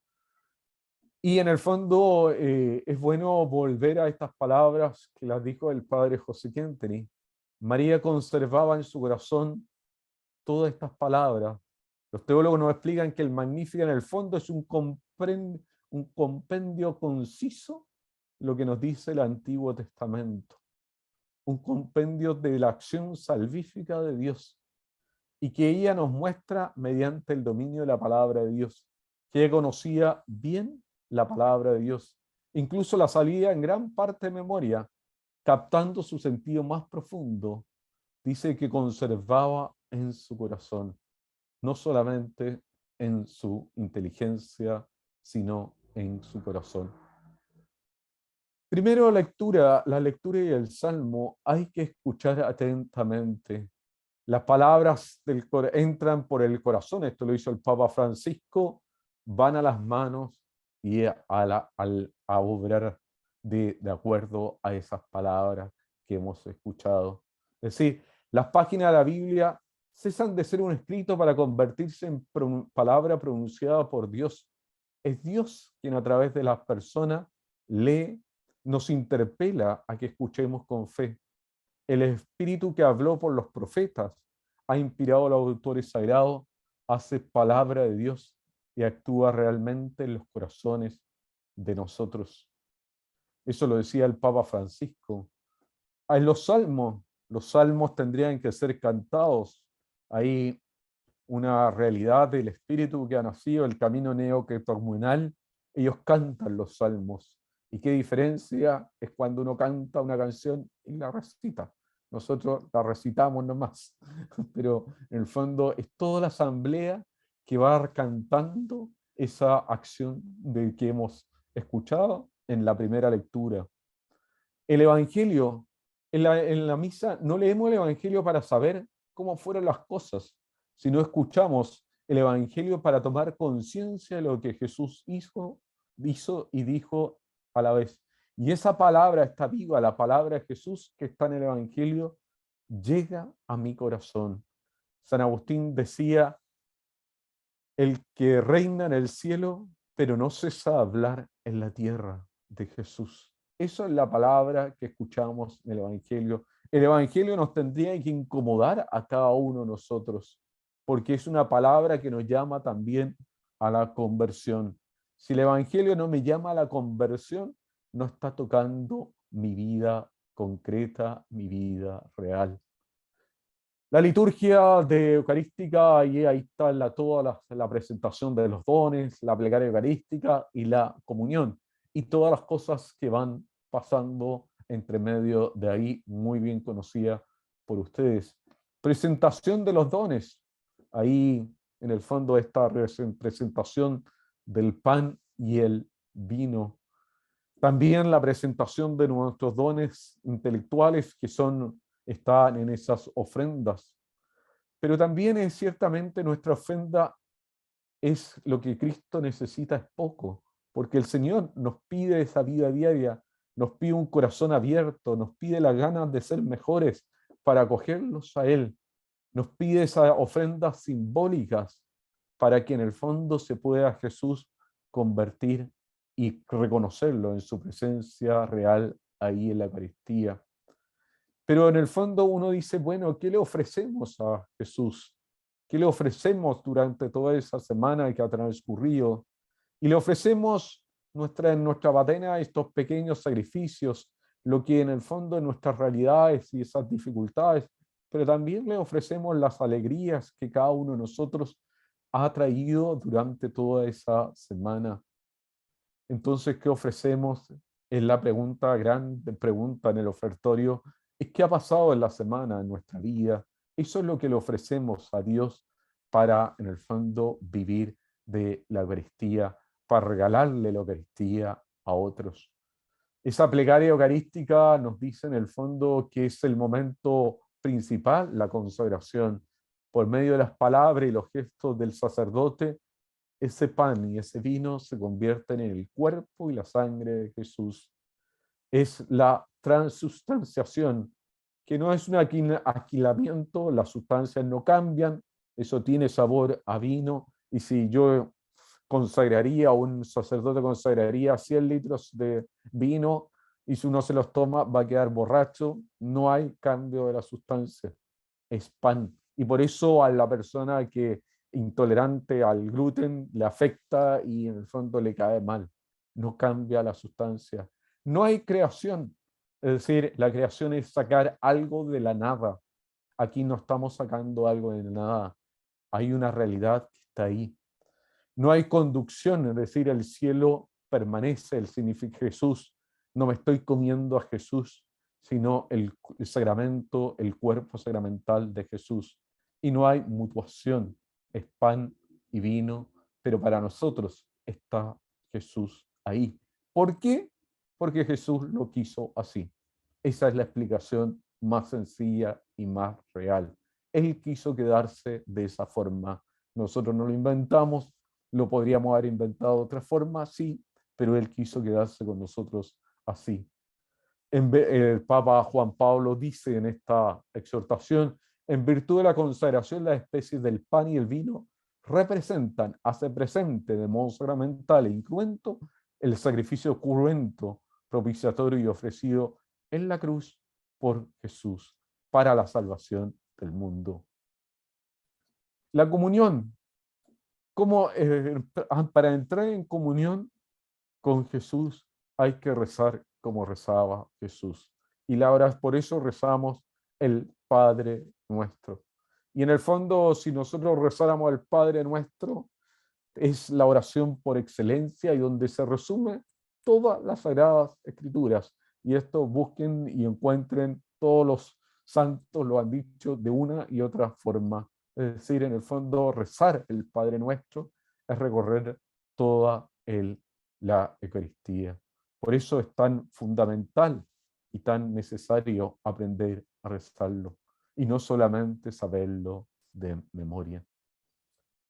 Y en el fondo es bueno volver a estas palabras que las dijo el padre José Quenteni. María conservaba en su corazón todas estas palabras. Los teólogos nos explican que el Magnificat en el fondo es un compendio conciso lo que nos dice el Antiguo Testamento. Un compendio de la acción salvífica de Dios y que ella nos muestra mediante el dominio de la palabra de Dios, que ella conocía bien la palabra de Dios, incluso la sabía en gran parte de memoria, captando su sentido más profundo. Dice que conservaba en su corazón, no solamente en su inteligencia, sino en su corazón. Primero, la lectura y el Salmo hay que escuchar atentamente. Las palabras entran por el corazón, esto lo hizo el Papa Francisco, van a las manos y a obrar de acuerdo a esas palabras que hemos escuchado. Es decir, las páginas de la Biblia cesan de ser un escrito para convertirse en palabra pronunciada por Dios. Es Dios quien a través de las personas nos interpela a que escuchemos con fe. El Espíritu que habló por los profetas ha inspirado a los autores sagrados, hace palabra de Dios y actúa realmente en los corazones de nosotros. Eso lo decía el Papa Francisco. En los salmos tendrían que ser cantados. Hay una realidad del Espíritu que ha nacido, el camino neocatecumenal. Ellos cantan los salmos. ¿Y qué diferencia es cuando uno canta una canción y la recita? Nosotros la recitamos nomás, pero en el fondo es toda la asamblea que va cantando esa acción de que hemos escuchado en la primera lectura. El Evangelio, en la misa no leemos el Evangelio para saber cómo fueron las cosas, sino escuchamos el Evangelio para tomar conciencia de lo que Jesús hizo y dijo a la vez. Y esa palabra está viva, la palabra de Jesús que está en el Evangelio, llega a mi corazón. San Agustín decía, el que reina en el cielo, pero no cesa hablar en la tierra de Jesús. Eso es la palabra que escuchamos en el Evangelio. El Evangelio nos tendría que incomodar a cada uno de nosotros, porque es una palabra que nos llama también a la conversión. Si el Evangelio no me llama a la conversión, no está tocando mi vida concreta, mi vida real. La liturgia de eucarística, ahí está toda la presentación de los dones, la plegaria eucarística y la comunión, y todas las cosas que van pasando entre medio de ahí, muy bien conocida por ustedes. Presentación de los dones, ahí en el fondo esta presentación del pan y el vino. También la presentación de nuestros dones intelectuales que están en esas ofrendas. Pero también es ciertamente nuestra ofrenda es lo que Cristo necesita, es poco, porque el Señor nos pide esa vida diaria, nos pide un corazón abierto, nos pide las ganas de ser mejores para acogerlos a Él, nos pide esas ofrendas simbólicas para que en el fondo se pueda Jesús convertir y reconocerlo en su presencia real ahí en la Eucaristía. Pero en el fondo uno dice, bueno, ¿qué le ofrecemos a Jesús? ¿Qué le ofrecemos durante toda esa semana que ha transcurrido? Y le ofrecemos en nuestra patena estos pequeños sacrificios, lo que en el fondo en nuestras realidades y esas dificultades, pero también le ofrecemos las alegrías que cada uno de nosotros ha traído durante toda esa semana. Entonces, ¿qué ofrecemos? Es la gran pregunta en el ofertorio, es qué ha pasado en la semana, en nuestra vida. Eso es lo que le ofrecemos a Dios para, en el fondo, vivir de la Eucaristía, para regalarle la Eucaristía a otros. Esa plegaria eucarística nos dice en el fondo que es el momento principal, la consagración. por medio de las palabras y los gestos del sacerdote, ese pan y ese vino se convierten en el cuerpo y la sangre de Jesús. Es la transustanciación, que no es un aquilamiento, las sustancias no cambian, eso tiene sabor a vino, y si yo consagraría, un sacerdote consagraría 100 litros de vino, y si uno se los toma va a quedar borracho, no hay cambio de la sustancia, es pan. Y por eso a la persona que intolerante al gluten le afecta y en el fondo le cae mal, no cambia la sustancia. No hay creación, es decir, la creación es sacar algo de la nada. Aquí no estamos sacando algo de la nada, hay una realidad que está ahí. No hay conducción, es decir, el cielo permanece, el significa Jesús. No me estoy comiendo a Jesús, sino el sacramento, el cuerpo sacramental de Jesús. Y no hay mutuación, es pan y vino, pero para nosotros está Jesús ahí. ¿Por qué? Porque Jesús lo quiso así. Esa es la explicación más sencilla y más real. Él quiso quedarse de esa forma. Nosotros no lo inventamos, lo podríamos haber inventado de otra forma, sí, pero Él quiso quedarse con nosotros así. El Papa Juan Pablo dice en esta exhortación, en virtud de la consagración, las especies del pan y el vino representan, hace presente de modo sacramental e incruento, el sacrificio cruento, propiciatorio y ofrecido en la cruz por Jesús para la salvación del mundo. La comunión. ¿Cómo, para entrar en comunión con Jesús hay que rezar como rezaba Jesús? Y por eso rezamos el Padre Nuestro. Y en el fondo, si nosotros rezáramos el Padre Nuestro, es la oración por excelencia y donde se resume todas las Sagradas Escrituras. Y esto busquen y encuentren, todos los santos lo han dicho de una y otra forma. Es decir, en el fondo, rezar el Padre Nuestro es recorrer toda la Eucaristía. Por eso es tan fundamental y tan necesario aprender a rezarlo, y no solamente saberlo de memoria.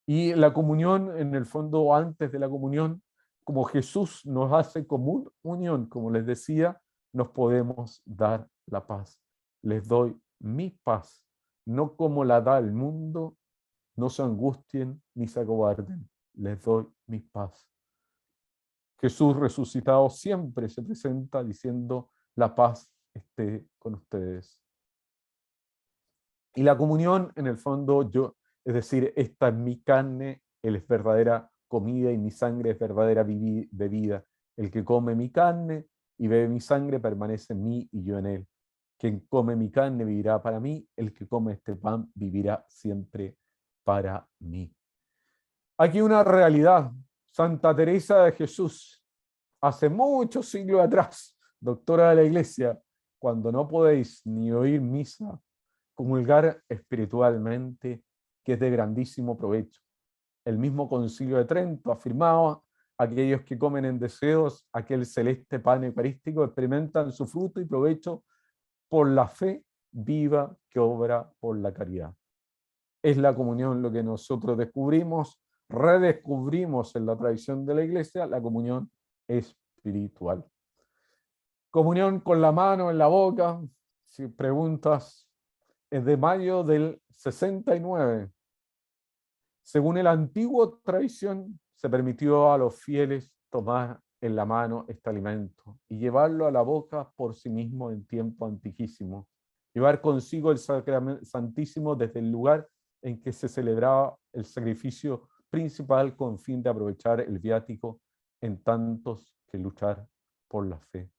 Y la comunión, en el fondo, antes de la comunión, como Jesús nos hace comunión, como les decía, nos podemos dar la paz. Les doy mi paz, no como la da el mundo, no se angustien ni se acobarden, les doy mi paz. Jesús resucitado siempre se presenta diciendo, la paz esté con ustedes. Y la comunión, en el fondo, es decir, esta es mi carne, él es verdadera comida y mi sangre es verdadera bebida. El que come mi carne y bebe mi sangre permanece en mí y yo en él. Quien come mi carne vivirá para mí, el que come este pan vivirá siempre para mí. Aquí una realidad. Santa Teresa de Jesús, hace muchos siglos atrás, doctora de la Iglesia, cuando no podéis ni oír misa, comulgar espiritualmente, que es de grandísimo provecho. El mismo Concilio de Trento afirmaba, aquellos que comen en deseos aquel celeste pan eucarístico experimentan su fruto y provecho por la fe viva que obra por la caridad. Es la comunión lo que nosotros descubrimos, redescubrimos en la tradición de la Iglesia, la comunión espiritual. Comunión con la mano en la boca, si preguntas, es de mayo del 69. Según la antigua tradición, se permitió a los fieles tomar en la mano este alimento y llevarlo a la boca por sí mismo en tiempo antiquísimo. Llevar consigo el sacramento santísimo desde el lugar en que se celebraba el sacrificio principal con fin de aprovechar el viático en tantos que luchar por la fe.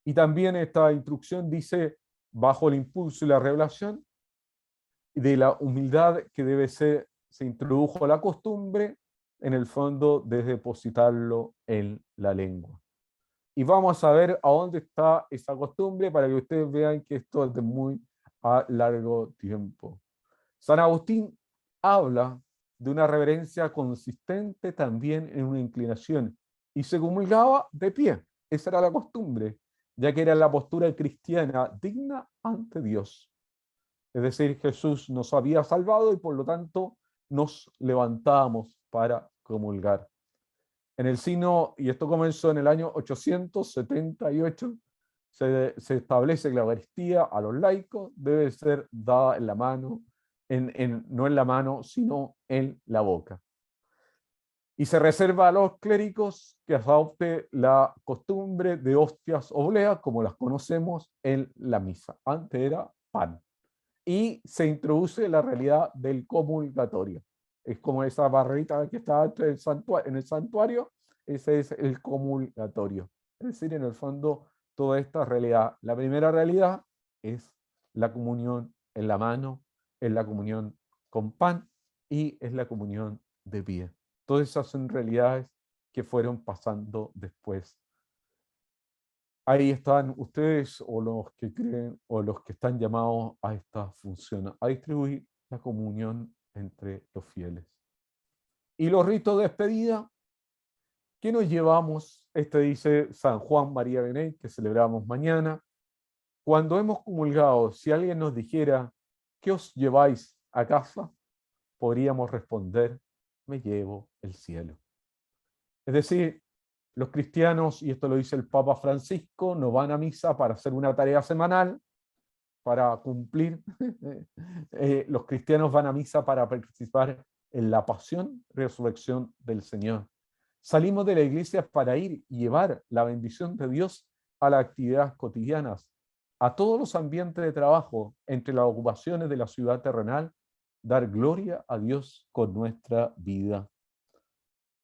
Y también esta instrucción dice, bajo el impulso y la revelación de la humildad que debe ser, se introdujo la costumbre, en el fondo, de depositarlo en la lengua. Y vamos a ver a dónde está esa costumbre para que ustedes vean que esto es de muy a largo tiempo. San Agustín habla de una reverencia consistente también en una inclinación y se comulgaba de pie. Esa era la costumbre, ya que era la postura cristiana digna ante Dios. Es decir, Jesús nos había salvado y por lo tanto nos levantamos para comulgar. En el signo, y esto comenzó en el año 878, se establece que la Eucaristía a los laicos debe ser dada en la mano, no en la mano, sino en la boca. Y se reserva a los clérigos que adopte la costumbre de hostias obleas, como las conocemos en la misa. Antes era pan. Y se introduce la realidad del comulgatorio. Es como esa barrita que está en el santuario, ese es el comulgatorio. Es decir, en el fondo, toda esta realidad. La primera realidad es la comunión en la mano, es la comunión con pan y es la comunión de pie. Todas esas son realidades que fueron pasando después. Ahí están ustedes o los que creen o los que están llamados a esta función, a distribuir la comunión entre los fieles. Y los ritos de despedida, ¿qué nos llevamos? Este dice San Juan María Benet, que celebramos mañana. Cuando hemos comulgado, si alguien nos dijera, ¿qué os lleváis a casa? Podríamos responder, me llevo el cielo. Es decir, los cristianos, y esto lo dice el Papa Francisco, no van a misa para hacer una tarea semanal, para cumplir. Los cristianos van a misa para participar en la pasión y resurrección del Señor. Salimos de la iglesia para ir y llevar la bendición de Dios a las actividades cotidianas, a todos los ambientes de trabajo, entre las ocupaciones de la ciudad terrenal, dar gloria a Dios con nuestra vida.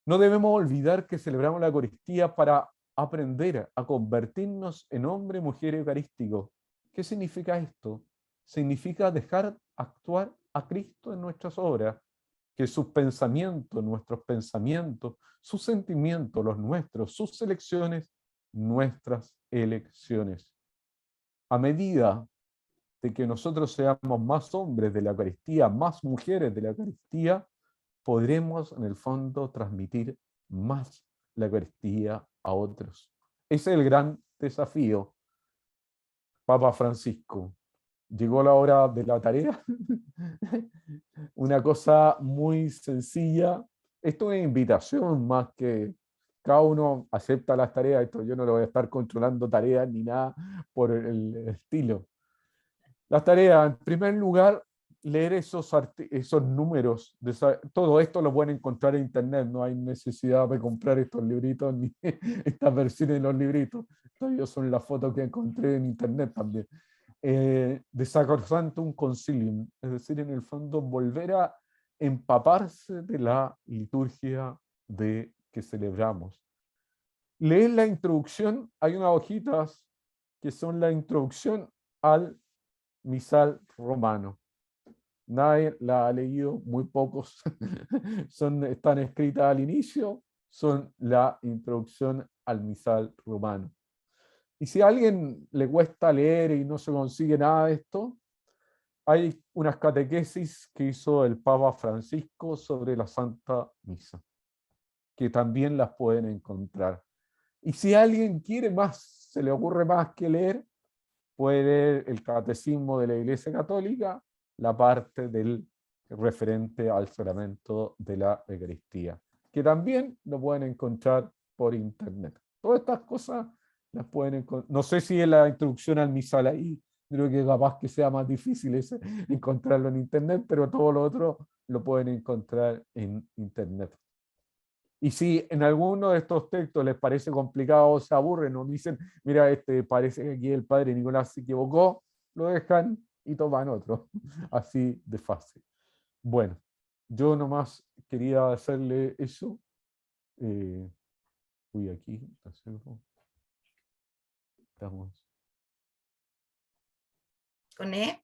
No debemos olvidar que celebramos la Eucaristía para aprender a convertirnos en hombre y mujer eucarísticos. ¿Qué significa esto? Significa dejar actuar a Cristo en nuestras obras, que sus pensamientos, nuestros pensamientos, sus sentimientos, los nuestros, sus elecciones, nuestras elecciones. A medida de que nosotros seamos más hombres de la Eucaristía, más mujeres de la Eucaristía, podremos en el fondo transmitir más la Eucaristía a otros. Ese es el gran desafío. Papa Francisco, llegó la hora de la tarea. Una cosa muy sencilla. Esto es invitación más que cada uno acepta las tareas. Esto yo no lo voy a estar controlando tareas ni nada por el estilo. Las tareas, en primer lugar, leer esos números. Todo esto lo pueden encontrar en internet. No hay necesidad de comprar estos libritos ni estas versiones de los libritos. Estos son las fotos que encontré en internet también. De Sacrosanctum Concilium, es decir, en el fondo volver a empaparse de la liturgia que celebramos. Leer la introducción, hay unas hojitas que son la introducción al misal romano. Nadie la ha leído, muy pocos están escritas al inicio, son la introducción al misal romano. Y si a alguien le cuesta leer y no se consigue nada de esto, hay unas catequesis que hizo el Papa Francisco sobre la Santa Misa, que también las pueden encontrar. Y si alguien quiere más, se le ocurre más que leer, puede leer el Catecismo de la Iglesia Católica, la parte del referente al sacramento de la Eucaristía, que también lo pueden encontrar por internet. Todas estas cosas las pueden encontrar. No sé si es la introducción al misal ahí, creo que capaz que sea más difícil encontrarlo en internet, pero todo lo otro lo pueden encontrar en internet. Y si en alguno de estos textos les parece complicado o se aburren o dicen, mira, parece que aquí el padre Nicolás se equivocó, lo dejan y toman otro. Así de fácil. Bueno, yo nomás quería hacerle eso. Voy aquí. Estamos. ¿Con E?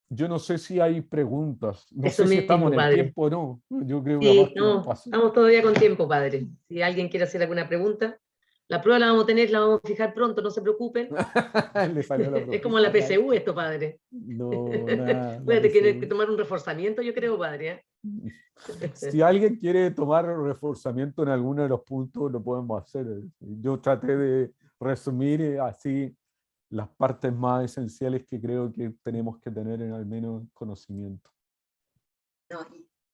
Yo no sé si hay preguntas. No Eso sé si estamos mismo, en el padre. tiempo o no. Yo creo que Sí, capaz que no, nos pasó. estamos todavía con tiempo, padre. Si alguien quiere hacer alguna pregunta, la prueba la vamos a tener, la vamos a fijar pronto, no se preocupen. Le salió la Es como la profesora. PSU esto, padre. No, nada. Voy a tener que tomar un reforzamiento, yo creo, padre. Si alguien quiere tomar reforzamiento en alguno de los puntos, lo podemos hacer. Yo traté de resumir así las partes más esenciales que creo que tenemos que tener en al menos conocimiento. No,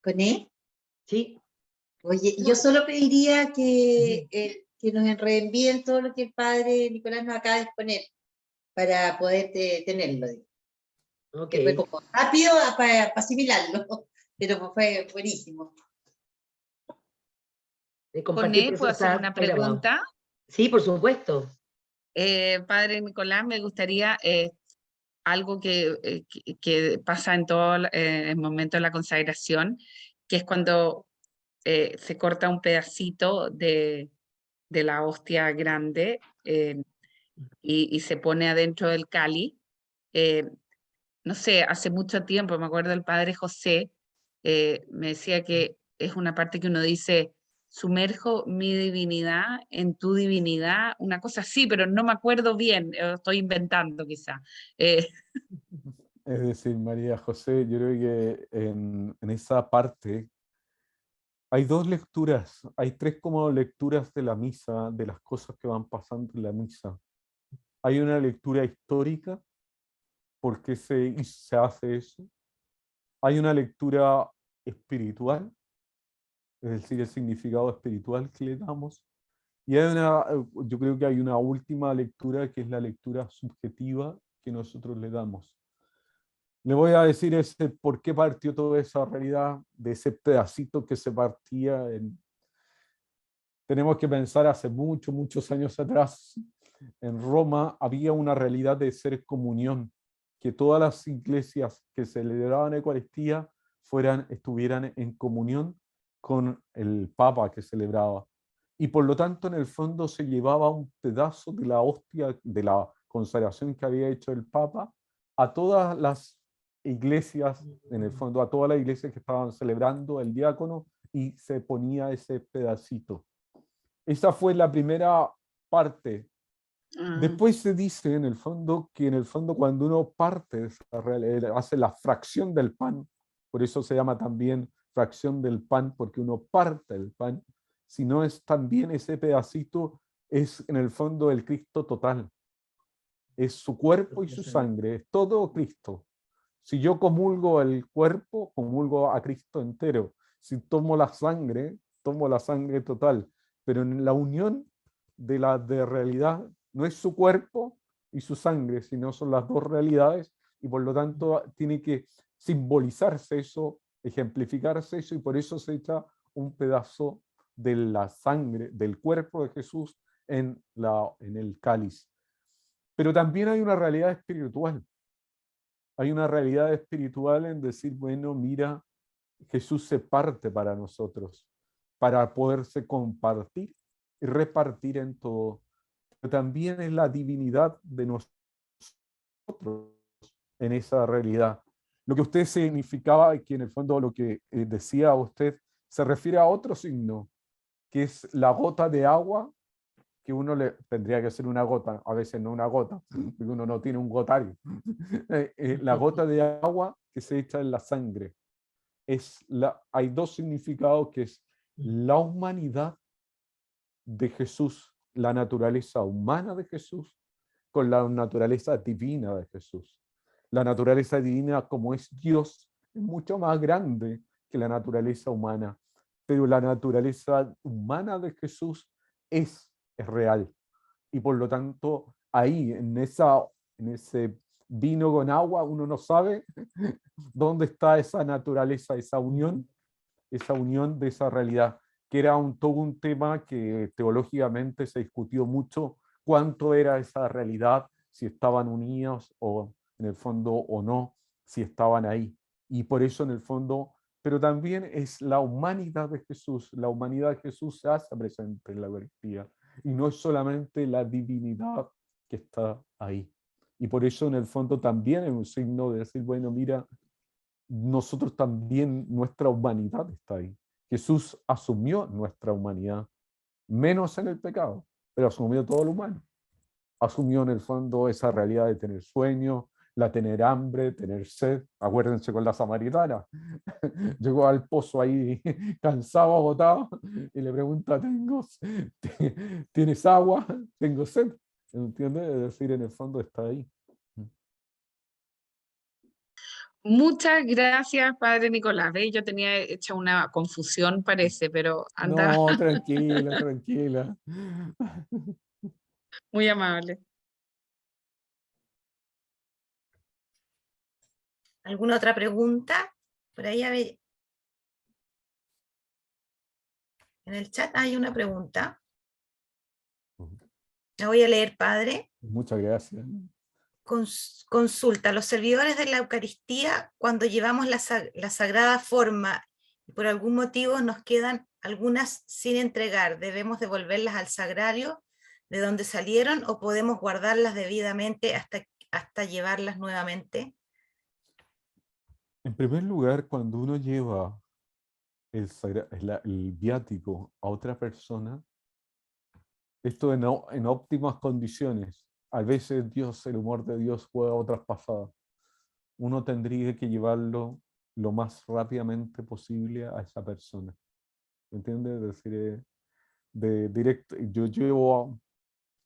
¿Coné? Sí. Oye, yo solo pediría que nos reenvíen todo lo que el padre Nicolás nos acaba de exponer para poder tenerlo. Ok. Que fue como rápido para asimilarlo, pero fue buenísimo. Compartir, por eso ¿puedo hacer está una grabado. pregunta? Sí, por supuesto. Padre Nicolás, me gustaría algo que pasa en todo el momento de la consagración, que es cuando se corta un pedacito de la hostia grande y se pone adentro del cáliz. No sé, hace mucho tiempo, me acuerdo el padre José, me decía que es una parte que uno dice, sumerjo mi divinidad en tu divinidad, una cosa así, pero no me acuerdo bien, estoy inventando quizá. Es decir, María José, yo creo que en esa parte hay dos lecturas, hay tres como lecturas de la misa, de las cosas que van pasando en la misa. Hay una lectura histórica, ¿por qué se hace eso? Hay una lectura espiritual, es decir, el significado espiritual que le damos. Y hay yo creo que hay una última lectura que es la lectura subjetiva que nosotros le damos. Le voy a decir por qué partió toda esa realidad de ese pedacito que se partía. Tenemos que pensar hace muchos años atrás, en Roma había una realidad de ser comunión, que todas las iglesias que celebraban Eucaristía estuvieran en comunión con el Papa que celebraba. Y por lo tanto, en el fondo se llevaba un pedazo de la hostia, de la consagración que había hecho el Papa, a todas las iglesias, en el fondo a todas las iglesias que estaban celebrando el diácono, y se ponía ese pedacito. Esa fue la primera parte. Después se dice en el fondo que cuando uno parte, hace la fracción del pan, por eso se llama también fracción del pan, porque uno parte el pan, si no es también ese pedacito, es en el fondo el Cristo total. Es su cuerpo y su sangre, es todo Cristo. Si yo comulgo el cuerpo, comulgo a Cristo entero. Si tomo la sangre total. Pero en la unión de realidad no es su cuerpo y su sangre, sino son las dos realidades, y por lo tanto tiene que simbolizarse eso, ejemplificarse eso, y por eso se echa un pedazo de la sangre, del cuerpo de Jesús en el cáliz. Pero también hay una realidad espiritual. Hay una realidad espiritual en decir, bueno, mira, Jesús se parte para nosotros, para poderse compartir y repartir en todo. Pero también es la divinidad de nosotros en esa realidad. Lo que usted significaba, que en el fondo lo que decía usted, se refiere a otro signo, que es la gota de agua, que uno le tendría que ser una gota, a veces no una gota, porque uno no tiene un gotario. La gota de agua que se echa en la sangre. Hay dos significados, que es la humanidad de Jesús, la naturaleza humana de Jesús, con la naturaleza divina de Jesús. La naturaleza divina, como es Dios, es mucho más grande que la naturaleza humana, pero la naturaleza humana de Jesús es real. Y por lo tanto, ahí, en ese vino con agua, uno no sabe dónde está esa naturaleza, esa unión de esa realidad, que era todo un tema que teológicamente se discutió mucho, cuánto era esa realidad, si estaban unidos o en el fondo o no, si estaban ahí. Y por eso en el fondo, pero también es la humanidad de Jesús. La humanidad de Jesús se hace presente en la Eucaristía, y no es solamente la divinidad que está ahí. Y por eso en el fondo también es un signo de decir, bueno, mira, nosotros también, nuestra humanidad está ahí. Jesús asumió nuestra humanidad, menos en el pecado, pero asumió todo lo humano. Asumió en el fondo esa realidad de tener sueño, la tener hambre, tener sed. Acuérdense con la samaritana. Llegó al pozo ahí cansado, agotado, y le pregunta, ¿tienes agua? Tengo sed. ¿Entiendes? Es decir, en el fondo está ahí. Muchas gracias, Padre Nicolás. ¿Ve? Yo tenía hecha una confusión, parece, pero anda No, tranquila, tranquila. muy amable. ¿Alguna otra pregunta? Por ahí en el chat hay una pregunta. La voy a leer, Padre. Muchas gracias. Consulta, los servidores de la Eucaristía, cuando llevamos la sagrada forma y por algún motivo nos quedan algunas sin entregar, ¿debemos devolverlas al sagrario de donde salieron o podemos guardarlas debidamente hasta llevarlas nuevamente? En primer lugar, cuando uno lleva el viático a otra persona, esto en óptimas condiciones. A veces Dios, el humor de Dios juega otras pasadas. Uno tendría que llevarlo lo más rápidamente posible a esa persona. ¿Entiendes? Es decir, de directo, yo llevo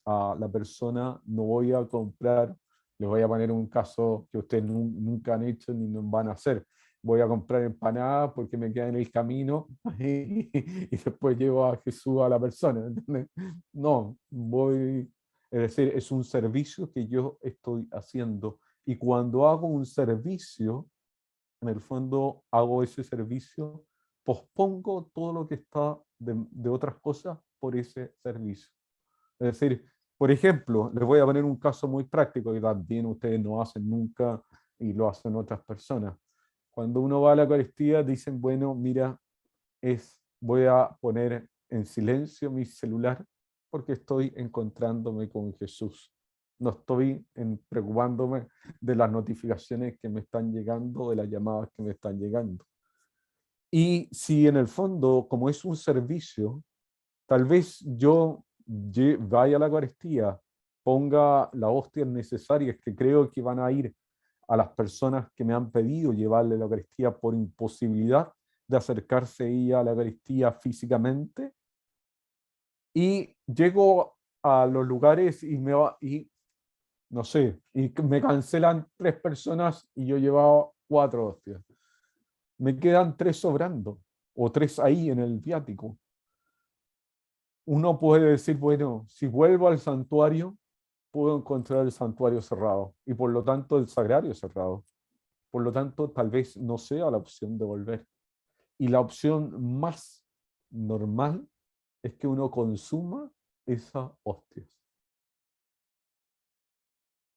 a la persona, no voy a comprar, les voy a poner un caso que ustedes nunca han hecho ni van a hacer. Voy a comprar empanadas porque me queda en el camino y después llevo a Jesús a la persona. ¿Entiendes? No, es decir, es un servicio que yo estoy haciendo. Y cuando hago un servicio, en el fondo hago ese servicio, pospongo todo lo que está de otras cosas por ese servicio. Es decir, por ejemplo, les voy a poner un caso muy práctico que también ustedes no hacen nunca y lo hacen otras personas. Cuando uno va a la Eucaristía dicen, bueno, mira, voy a poner en silencio mi celular porque estoy encontrándome con Jesús. No estoy preocupándome de las notificaciones que me están llegando, de las llamadas que me están llegando. Y si en el fondo, como es un servicio, tal vez yo vaya a la Eucaristía, ponga las hostias necesarias que creo que van a ir a las personas que me han pedido llevarle la Eucaristía por imposibilidad de acercarse ella a la Eucaristía físicamente, y llego a los lugares y no sé, y me cancelan 3 personas y yo llevaba 4 hostias. Me quedan 3 sobrando, o 3 ahí en el viático. Uno puede decir, bueno, si vuelvo al santuario, puedo encontrar el santuario cerrado y por lo tanto el sagrario cerrado. Por lo tanto, tal vez no sea la opción de volver. Y la opción más normal es que uno consuma esas hostias.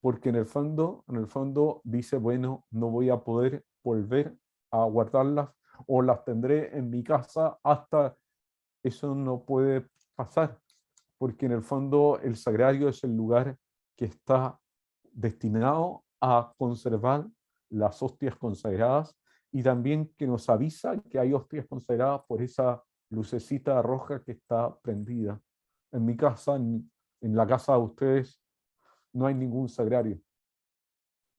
Porque en el fondo dice, bueno, no voy a poder volver a guardarlas o las tendré en mi casa hasta... Eso no puede pasar, porque en el fondo el sagrario es el lugar que está destinado a conservar las hostias consagradas y también que nos avisa que hay hostias consagradas por esa lucecita roja que está prendida. En mi casa, en la casa de ustedes, no hay ningún sagrario.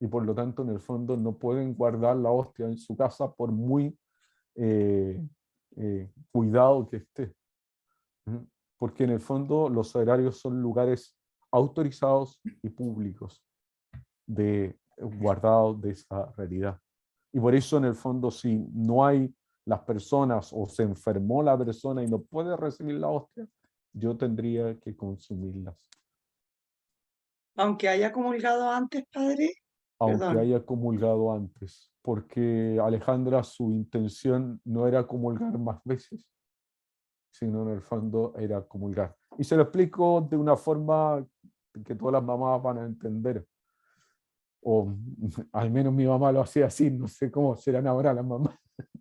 Y por lo tanto, en el fondo, no pueden guardar la hostia en su casa por muy cuidado que esté. Porque en el fondo los sagrarios son lugares autorizados y públicos de guardado de esa realidad. Y por eso en el fondo si no hay las personas o se enfermó la persona y no puede recibir la hostia, yo tendría que consumirlas. Aunque haya comulgado antes, padre. Aunque Perdón. haya comulgado antes, porque Alejandra, su intención no era comulgar más veces, sino en el fondo era comulgar. Y se lo explico de una forma que todas las mamás van a entender. O al menos mi mamá lo hacía así, no sé cómo serán ahora las mamás.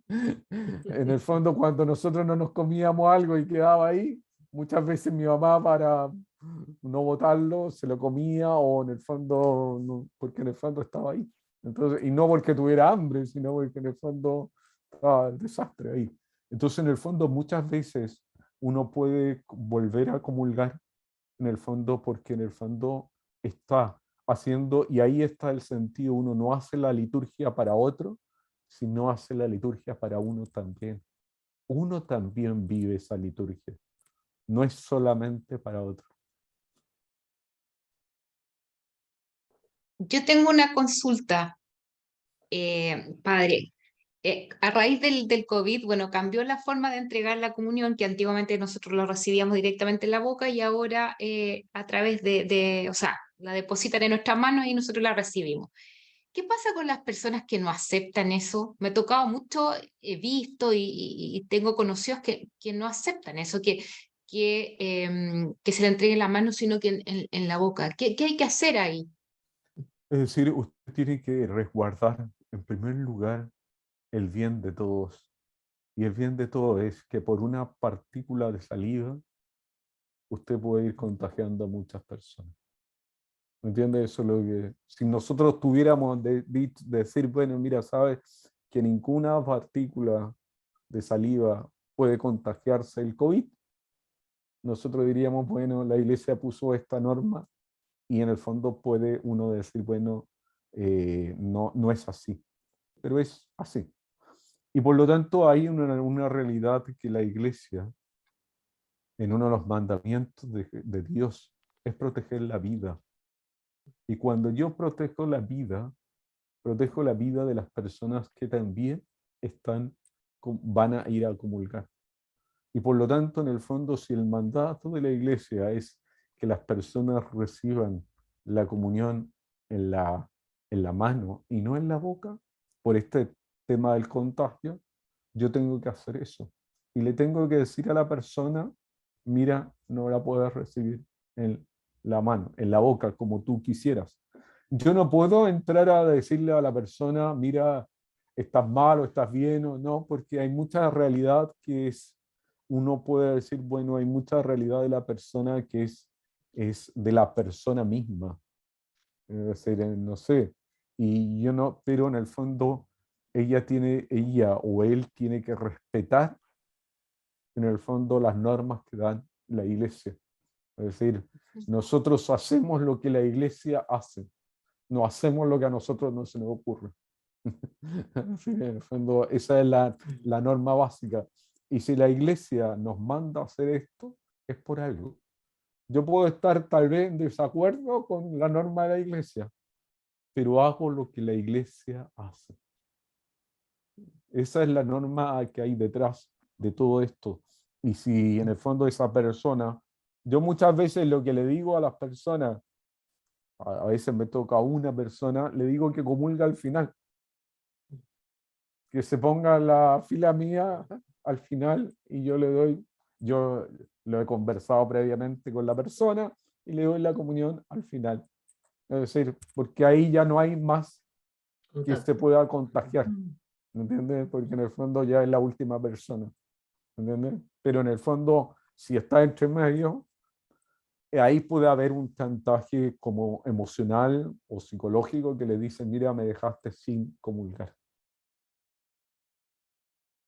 En el fondo, cuando nosotros no nos comíamos algo y quedaba ahí, muchas veces mi mamá, para no botarlo, se lo comía, o en el fondo, no, porque en el fondo estaba ahí. Entonces, y no porque tuviera hambre, sino porque en el fondo estaba el desastre ahí. Entonces, en el fondo, muchas veces uno puede volver a comulgar, en el fondo, porque en el fondo está haciendo, y ahí está el sentido, uno no hace la liturgia para otro, sino hace la liturgia para uno también. Uno también vive esa liturgia, no es solamente para otro. Yo tengo una consulta, padre. A raíz del COVID, bueno, cambió la forma de entregar la comunión, que antiguamente nosotros lo recibíamos directamente en la boca y ahora a través o sea, la depositan en nuestras manos y nosotros la recibimos. ¿Qué pasa con las personas que no aceptan eso? Me ha tocado mucho, he visto y tengo conocidos que no aceptan eso, que se le entregue en la mano, sino que en la boca. ¿Qué hay que hacer ahí? Es decir, usted tiene que resguardar, en primer lugar, el bien de todos. Y el bien de todos es que por una partícula de saliva, usted puede ir contagiando a muchas personas. ¿Me entiende? Eso es lo que... Si nosotros tuviéramos de decir, bueno, mira, sabes que ninguna partícula de saliva puede contagiarse el COVID, nosotros diríamos, bueno, la iglesia puso esta norma y en el fondo puede uno decir, bueno, no es así, pero es así. Y por lo tanto hay una realidad que la iglesia, en uno de los mandamientos de Dios, es proteger la vida. Y cuando yo protejo la vida de las personas que también van a ir a comulgar. Y por lo tanto, en el fondo, si el mandato de la iglesia es que las personas reciban la comunión en la mano y no en la boca, por este tema del contagio, yo tengo que hacer eso. Y le tengo que decir a la persona, mira, no la puedes recibir en la mano, en la boca, como tú quisieras. Yo no puedo entrar a decirle a la persona, mira, estás mal o estás bien o no, porque hay mucha realidad uno puede decir, bueno, hay mucha realidad de la persona que es de la persona misma. Es decir, no sé, y yo no, pero en el fondo ella o él tiene que respetar en el fondo las normas que dan la iglesia. Es decir, nosotros hacemos lo que la iglesia hace, no hacemos lo que a nosotros no se nos ocurre. Sí, en el fondo, esa es la norma básica. Y si la iglesia nos manda a hacer esto, es por algo. Yo puedo estar tal vez en desacuerdo con la norma de la iglesia, pero hago lo que la iglesia hace. Esa es la norma que hay detrás de todo esto. Y si en el fondo esa persona, yo muchas veces lo que le digo a las personas, a veces me toca a una persona, le digo que comulga al final. Que se ponga en la fila mía al final y yo lo he conversado previamente con la persona y le doy la comunión al final. Es decir, porque ahí ya no hay más que se pueda contagiar. ¿Me entiendes? Porque en el fondo ya es la última persona. ¿Me entiendes? Pero en el fondo, si está entre medio, ahí puede haber un chantaje como emocional o psicológico que le dice, mira, me dejaste sin comulgar.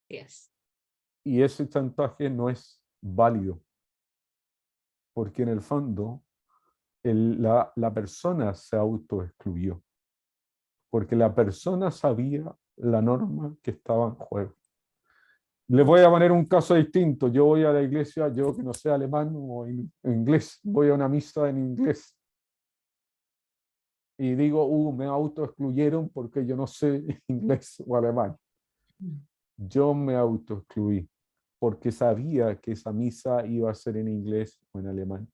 Yes. Y ese chantaje no es válido, porque en el fondo la persona se autoexcluyó, porque la persona sabía la norma que estaba en juego. Les voy a poner un caso distinto. Yo voy a la iglesia, yo que no sé alemán o inglés, voy a una misa en inglés. Y digo, me autoexcluyeron porque yo no sé inglés o alemán. Yo me autoexcluí porque sabía que esa misa iba a ser en inglés o en alemán.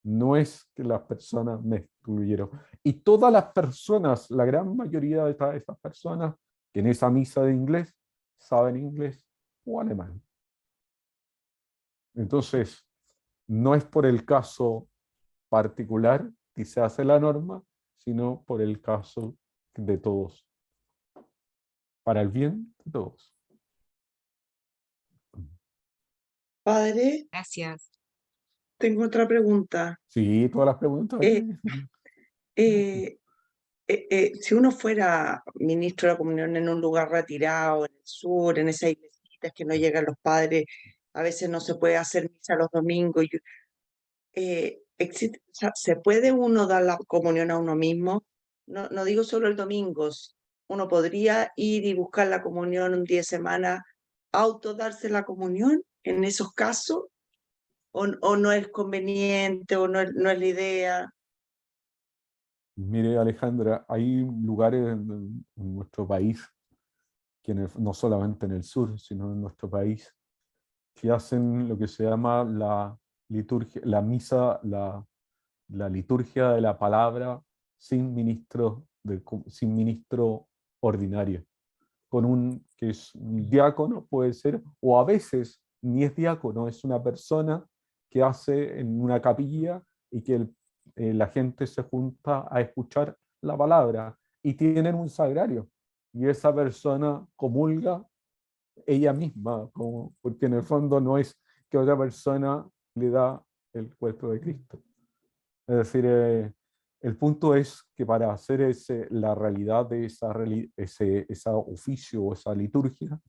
No es que las personas me excluyeron. Y todas las personas, la gran mayoría de estas personas que en esa misa de inglés saben inglés o alemán. Entonces, no es por el caso particular que se hace la norma, sino por el caso de todos. Para el bien de todos. Padre, Gracias. tengo otra pregunta. Sí, todas las preguntas. Si uno fuera ministro de la comunión en un lugar retirado, en el sur, en esas iglesitas que no llegan los padres, a veces no se puede hacer misa los domingos. ¿Se puede uno dar la comunión a uno mismo? No digo solo el domingo. Uno podría ir y buscar la comunión un día de semana, darse la comunión en esos casos, o no es conveniente, o no es la idea. Mire, Alejandra, hay lugares en nuestro país, no solamente en el sur, sino en nuestro país, que hacen lo que se llama la liturgia, la misa, la liturgia de la palabra sin ministro, sin ministro ordinario, con que es un diácono, puede ser, o a veces ni es diácono, es una persona que hace en una capilla y que la gente se junta a escuchar la palabra y tienen un sagrario y esa persona comulga ella misma, porque en el fondo no es que otra persona le da el cuerpo de Cristo. Es decir, el punto es que para hacer la realidad de ese oficio o esa liturgia,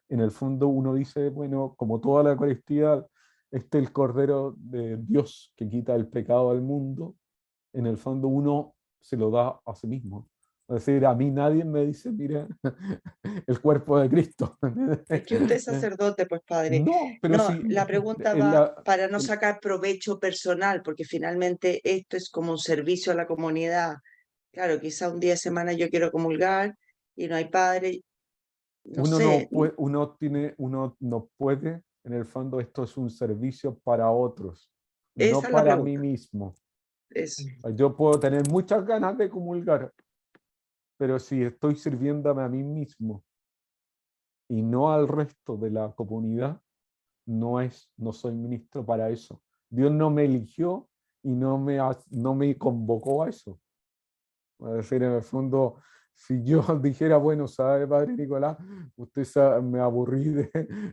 en el fondo uno dice, bueno, como toda la Eucaristía, el Cordero de Dios que quita el pecado del mundo, en el fondo uno se lo da a sí mismo. Es decir, a mí nadie me dice, mira, el cuerpo de Cristo. Es que usted es sacerdote, pues padre. No, pero No, sí, la pregunta va para no sacar provecho personal, porque finalmente esto es como un servicio a la comunidad. Claro, quizá un día de semana yo quiero comulgar y no hay padre, no uno sé. uno no puede, en el fondo esto es un servicio para otros, Esa no es la para mí pregunta. mismo. Eso. Yo puedo tener muchas ganas de comulgar, pero si estoy sirviéndome a mí mismo y no al resto de la comunidad, no soy ministro para eso. Dios no me eligió y no me convocó a eso. Es decir, en el fondo, si yo dijera, bueno, sabe, Padre Nicolás, usted sabe, me aburrí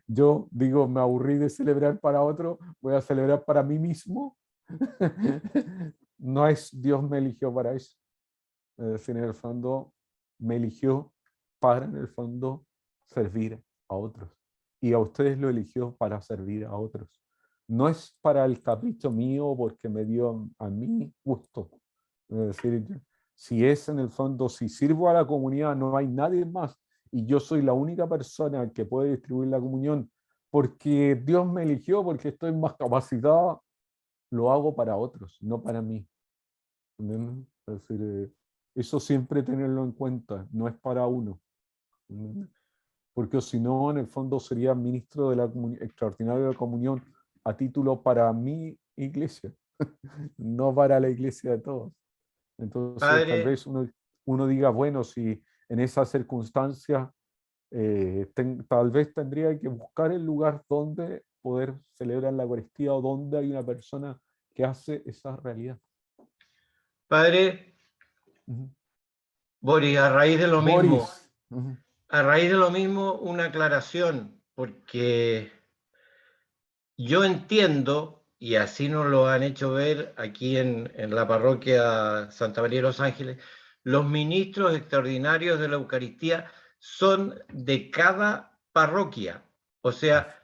me aburrí de celebrar para otro, voy a celebrar para mí mismo. No es Dios me eligió para eso. Es decir, en el fondo, me eligió para, en el fondo, servir a otros. Y a ustedes lo eligió para servir a otros. No es para el capricho mío porque me dio a mí gusto. Es decir, si es en el fondo, si sirvo a la comunidad, no hay nadie más y yo soy la única persona que puede distribuir la comunión porque Dios me eligió, porque estoy más capacitado, lo hago para otros, no para mí. ¿Entienden? Es decir, eso siempre tenerlo en cuenta, no es para uno. ¿Entienden? Porque si no, en el fondo sería ministro de la extraordinaria de la comunión a título para mi iglesia, no para la iglesia de todos. Entonces, tal vez uno diga, bueno, si en esas circunstancias, tal vez tendría que buscar el lugar donde poder celebrar la Eucaristía o donde hay una persona que hace esa realidad. Padre, Boris, a raíz de lo mismo, una aclaración, porque yo entiendo, y así nos lo han hecho ver aquí en la parroquia Santa María de los Ángeles, los ministros extraordinarios de la Eucaristía son de cada parroquia, o sea,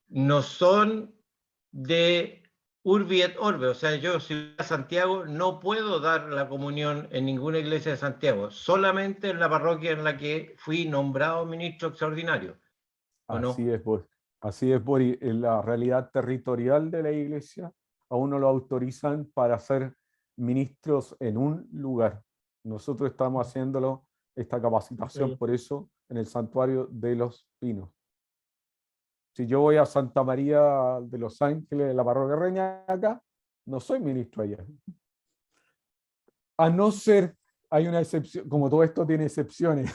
no son de Urbi et Orbe, o sea, yo si voy a Santiago no puedo dar la comunión en ninguna iglesia de Santiago, solamente en la parroquia en la que fui nombrado ministro extraordinario. ¿O Así no? es, Boris. Así es, Boris. En la realidad territorial de la iglesia, a uno lo autorizan para ser ministros en un lugar. Nosotros estamos haciéndolo, esta capacitación, por eso, en el Santuario de los Pinos. Si yo voy a Santa María de los Ángeles, de la parroquia Reñaca, no soy ministro allá. A no ser, hay una excepción, como todo esto tiene excepciones,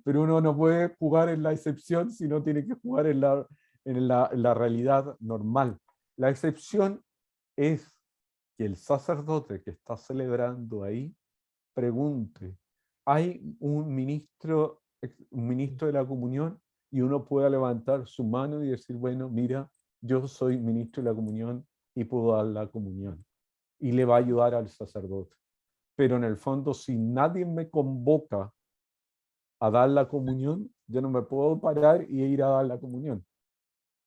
pero uno no puede jugar en la excepción, sino tiene que jugar en la realidad normal. La excepción es que el sacerdote que está celebrando ahí pregunte, ¿hay un ministro de la comunión? Y uno pueda levantar su mano y decir, bueno, mira, yo soy ministro de la comunión y puedo dar la comunión. Y le va a ayudar al sacerdote. Pero en el fondo, si nadie me convoca a dar la comunión, yo no me puedo parar y ir a dar la comunión.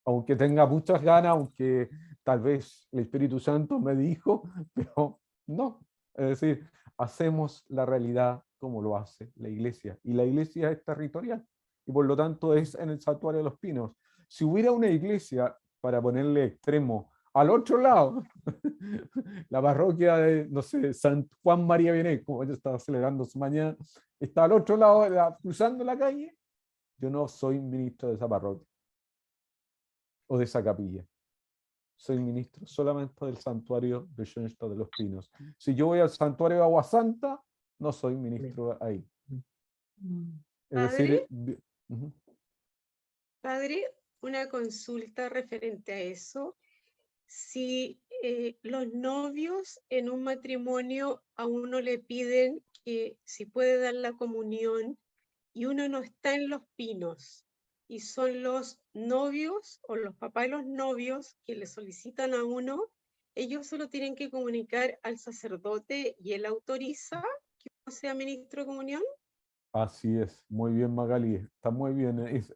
Aunque tenga muchas ganas, aunque tal vez el Espíritu Santo me dijo, pero no. Es decir, hacemos la realidad como lo hace la iglesia. Y la iglesia es territorial. Y por lo tanto es en el Santuario de los Pinos. Si hubiera una iglesia, para ponerle extremo, al otro lado. La parroquia de, no sé, San Juan María Vianney, como ella estaba celebrando su mañana, está al otro lado, cruzando la calle. Yo no soy ministro de esa parroquia o de esa capilla. Soy ministro solamente del santuario de Schoenstatt de los Pinos. Si yo voy al santuario de Agua Santa, no soy ministro ahí. Es decir, Padre, una consulta referente a eso. Si los novios en un matrimonio a uno le piden que si puede dar la comunión y uno no está en Los Pinos y son los novios o los papás de los novios que le solicitan a uno, ellos solo tienen que comunicar al sacerdote y él autoriza que uno sea ministro de comunión. así es, muy bien Magali, está muy bien. Es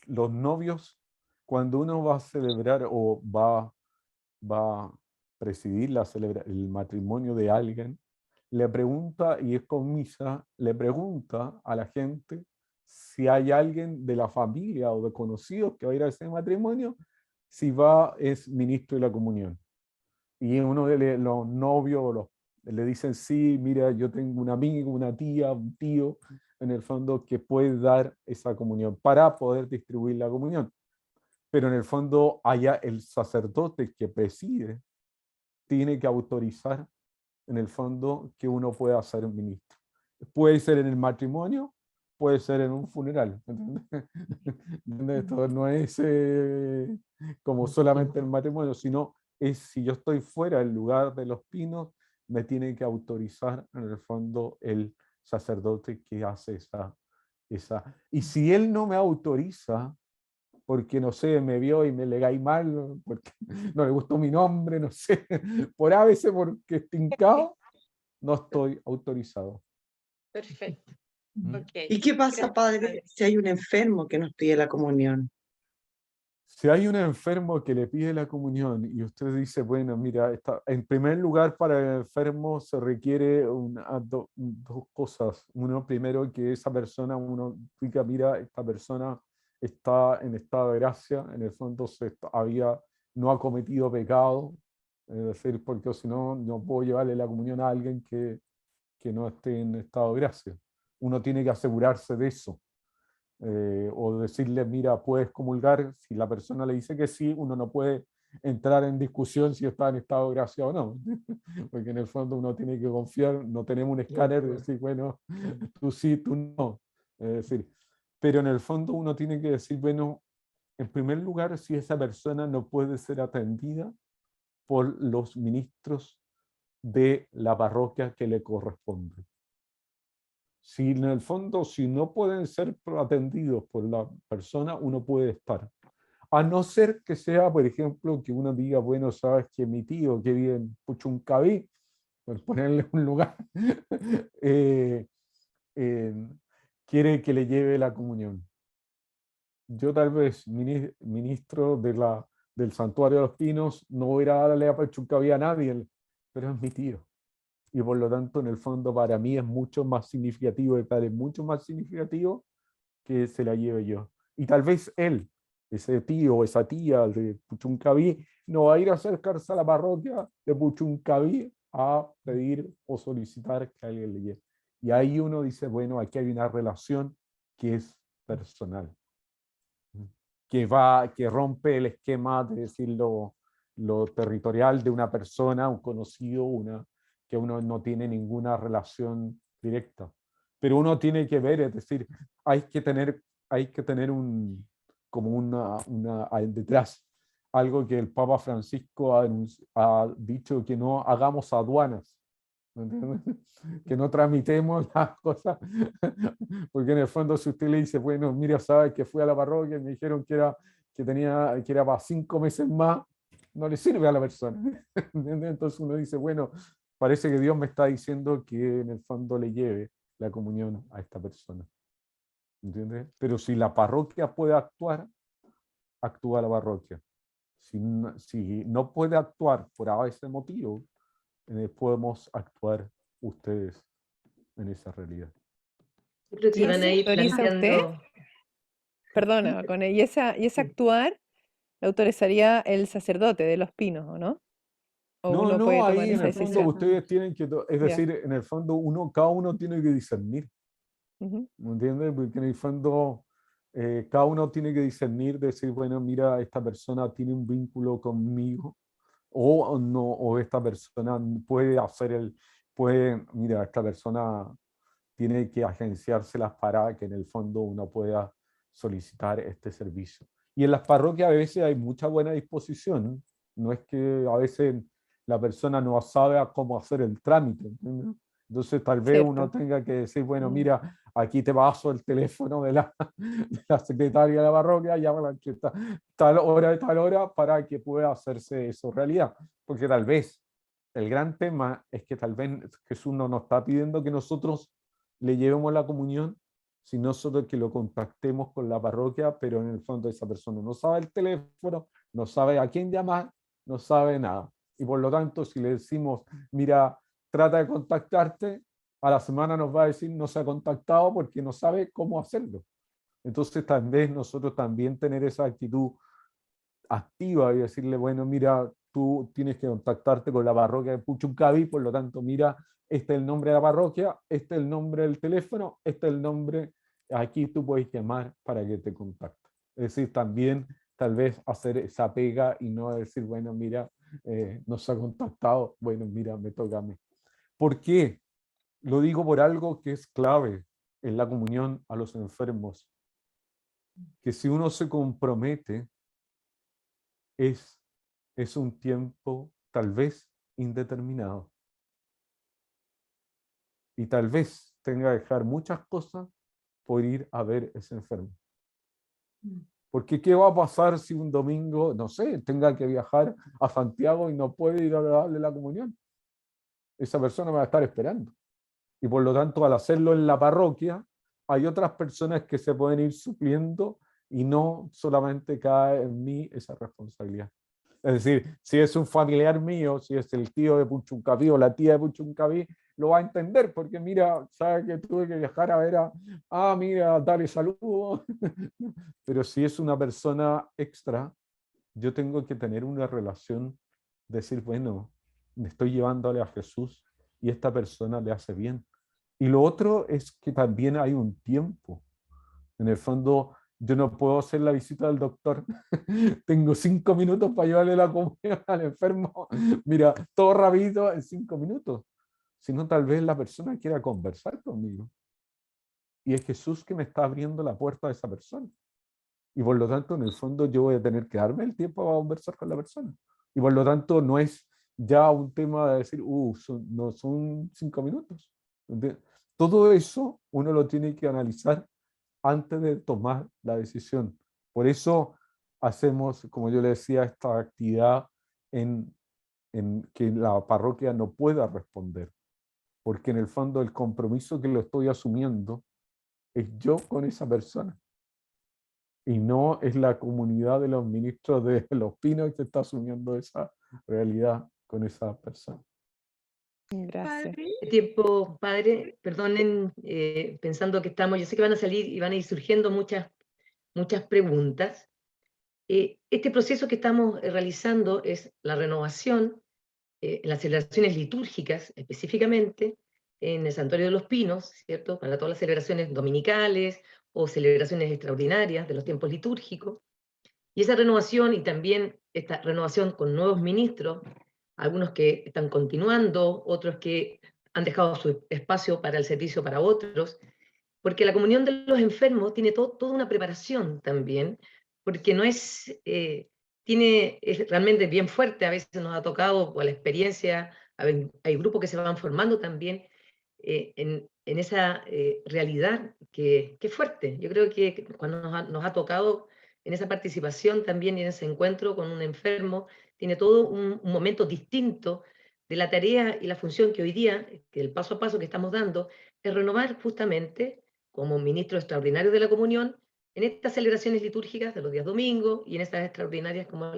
los novios, cuando uno va a celebrar o va a presidir el matrimonio de alguien, le pregunta, y es con misa, le pregunta a la gente si hay alguien de la familia o de conocidos que va a ir a ese matrimonio, si es ministro de la comunión. Y uno de los novios le dicen, sí, mira, yo tengo un amigo, una tía, un tío, en el fondo, que puede dar esa comunión para poder distribuir la comunión. Pero en el fondo, allá el sacerdote que preside tiene que autorizar, en el fondo, que uno pueda ser un ministro. Puede ser en el matrimonio, puede ser en un funeral. ¿Entiendes? Esto no es como solamente el matrimonio, sino es si yo estoy fuera del lugar de Los Pinos, me tiene que autorizar, en el fondo, el sacerdote que hace esa. Y si él no me autoriza, porque no sé, me vio y me le caí mal, porque no le gustó mi nombre, no sé, por a veces porque estincado, no estoy autorizado. Perfecto. Okay. ¿Y qué pasa, Gracias, padre, si hay un enfermo que nos pide la comunión? Si hay un enfermo que le pide la comunión y usted dice, bueno, mira, en primer lugar para el enfermo se requiere dos cosas. Uno, primero, que esa persona, uno diga, mira, esta persona está en estado de gracia, en el fondo no ha cometido pecado, es decir, porque si no, no puedo llevarle la comunión a alguien que no esté en estado de gracia. Uno tiene que asegurarse de eso. O decirle, mira, puedes comulgar. Si la persona le dice que sí, uno no puede entrar en discusión si está en estado de gracia o no, porque en el fondo uno tiene que confiar, no tenemos un escáner de decir, bueno, tú sí, tú no. Es decir, pero en el fondo uno tiene que decir, bueno, en primer lugar, si esa persona no puede ser atendida por los ministros de la parroquia que le corresponde. Si en el fondo, si no pueden ser atendidos por la persona, uno puede estar. A no ser que sea, por ejemplo, que uno diga, bueno, sabes que mi tío que vive en Puchuncaví, por ponerle un lugar, quiere que le lleve la comunión. Yo tal vez, ministro del Santuario de los Pinos, no voy a darle a Puchuncaví a nadie, pero es mi tío. Y por lo tanto, en el fondo, para mí es mucho más significativo, es mucho más significativo que se la lleve yo. Y tal vez él, ese tío o esa tía de Puchuncaví, no va a ir a acercarse a la parroquia de Puchuncaví a pedir o solicitar que alguien le lleve. Y ahí uno dice, bueno, aquí hay una relación que es personal, que rompe el esquema de decir lo territorial de una persona, un conocido, que uno no tiene ninguna relación directa. Pero uno tiene que ver, es decir, hay que tener detrás algo que el Papa Francisco ha dicho, que no hagamos aduanas, ¿entiendes? Que no tramitemos las cosas, porque en el fondo si usted le dice, bueno, mira, sabes que fui a la parroquia y me dijeron que era para 5 meses más, no le sirve a la persona, ¿entiendes? Entonces uno dice, bueno, parece que Dios me está diciendo que en el fondo le lleve la comunión a esta persona, ¿entiendes? Pero si la parroquia puede actuar, actúa la parroquia. Si no puede actuar por ese motivo, podemos actuar ustedes en esa realidad. Yo creo que van a ir ¿Autoriza usted? planteando... Perdona, con ella, y ese actuar, autorizaría el sacerdote de Los Pinos, ¿o no? ¿O No, uno puede no, tomar ahí en esa el fondo decisión? ustedes tienen que, es Ya. decir, en el fondo cada uno tiene que discernir, Ujú. ¿me entiendes? Porque en el fondo cada uno tiene que discernir, decir, bueno, mira, esta persona tiene un vínculo conmigo, o no, o esta persona puede mira, esta persona tiene que agenciárselas para que en el fondo uno pueda solicitar este servicio. Y en las parroquias a veces hay mucha buena disposición, no es que a veces la persona no sabe cómo hacer el trámite, ¿entiendes? Entonces tal vez uno Cierto. tenga que decir, bueno, mira, aquí te paso el teléfono de la secretaria de la parroquia, llámala aquí tal hora para que pueda hacerse eso realidad. Porque tal vez el gran tema es que tal vez Jesús no nos está pidiendo que nosotros le llevemos la comunión, sino nosotros que lo contactemos con la parroquia, pero en el fondo esa persona no sabe el teléfono, no sabe a quién llamar, no sabe nada. Y por lo tanto, si le decimos, mira, trata de contactarte, a la semana nos va a decir no se ha contactado porque no sabe cómo hacerlo. Entonces, tal vez nosotros también tener esa actitud activa y decirle, bueno, mira, tú tienes que contactarte con la parroquia de Puchuncaví, por lo tanto, mira, este es el nombre de la parroquia, este es el nombre del teléfono, este es el nombre, aquí tú puedes llamar para que te contacte. Es decir, también tal vez hacer esa pega y no decir, bueno, mira, no se ha contactado, bueno, mira, me toca a mí. ¿Por qué? Lo digo por algo que es clave en la comunión a los enfermos, que si uno se compromete, es un tiempo tal vez indeterminado. Y tal vez tenga que dejar muchas cosas por ir a ver ese enfermo. Porque ¿qué va a pasar si un domingo, no sé, tenga que viajar a Santiago y no puede ir a darle la comunión? Esa persona me va a estar esperando. Y por lo tanto, al hacerlo en la parroquia, hay otras personas que se pueden ir supliendo y no solamente cae en mí esa responsabilidad. Es decir, si es un familiar mío, si es el tío de Puchuncaví o la tía de Puchuncaví, lo va a entender, porque mira, sabe que tuve que viajar a ver mira, dale saludos. Pero si es una persona extra, yo tengo que tener una relación, decir, bueno, me estoy llevándole a Jesús y esta persona le hace bien. Y lo otro es que también hay un tiempo. En el fondo, yo no puedo hacer la visita del doctor. Tengo 5 minutos para llevarle la comunión al enfermo. Mira, todo rápido en 5 minutos. Sino tal vez la persona quiera conversar conmigo. Y es Jesús que me está abriendo la puerta a esa persona. Y por lo tanto, en el fondo, yo voy a tener que darme el tiempo para conversar con la persona. Y por lo tanto, no es ya un tema de decir, no son 5 minutos. ¿Entiendes? Todo eso uno lo tiene que analizar antes de tomar la decisión. Por eso hacemos, como yo le decía, esta actividad en que la parroquia no pueda responder, porque en el fondo el compromiso que lo estoy asumiendo es yo con esa persona, y no es la comunidad de los ministros de Los Pinos que está asumiendo esa realidad con esa persona. Gracias. Tiempo, padre, perdonen, pensando que estamos, yo sé que van a salir y van a ir surgiendo muchas preguntas. Este proceso que estamos realizando es la renovación en las celebraciones litúrgicas, específicamente en el Santuario de los Pinos, ¿cierto? Para todas las celebraciones dominicales o celebraciones extraordinarias de los tiempos litúrgicos. Y esa renovación, y también esta renovación con nuevos ministros, algunos que están continuando, otros que han dejado su espacio para el servicio para otros, porque la comunión de los enfermos tiene toda una preparación también, porque no es, es realmente bien fuerte, a veces nos ha tocado por la experiencia, hay grupos que se van formando también en esa realidad que es fuerte. Yo creo que cuando nos ha tocado en esa participación también y en ese encuentro con un enfermo, tiene todo un momento distinto de la tarea y la función que hoy día, que el paso a paso que estamos dando, es renovar justamente como ministro extraordinario de la comunión en estas celebraciones litúrgicas de los días domingos y en estas extraordinarias, como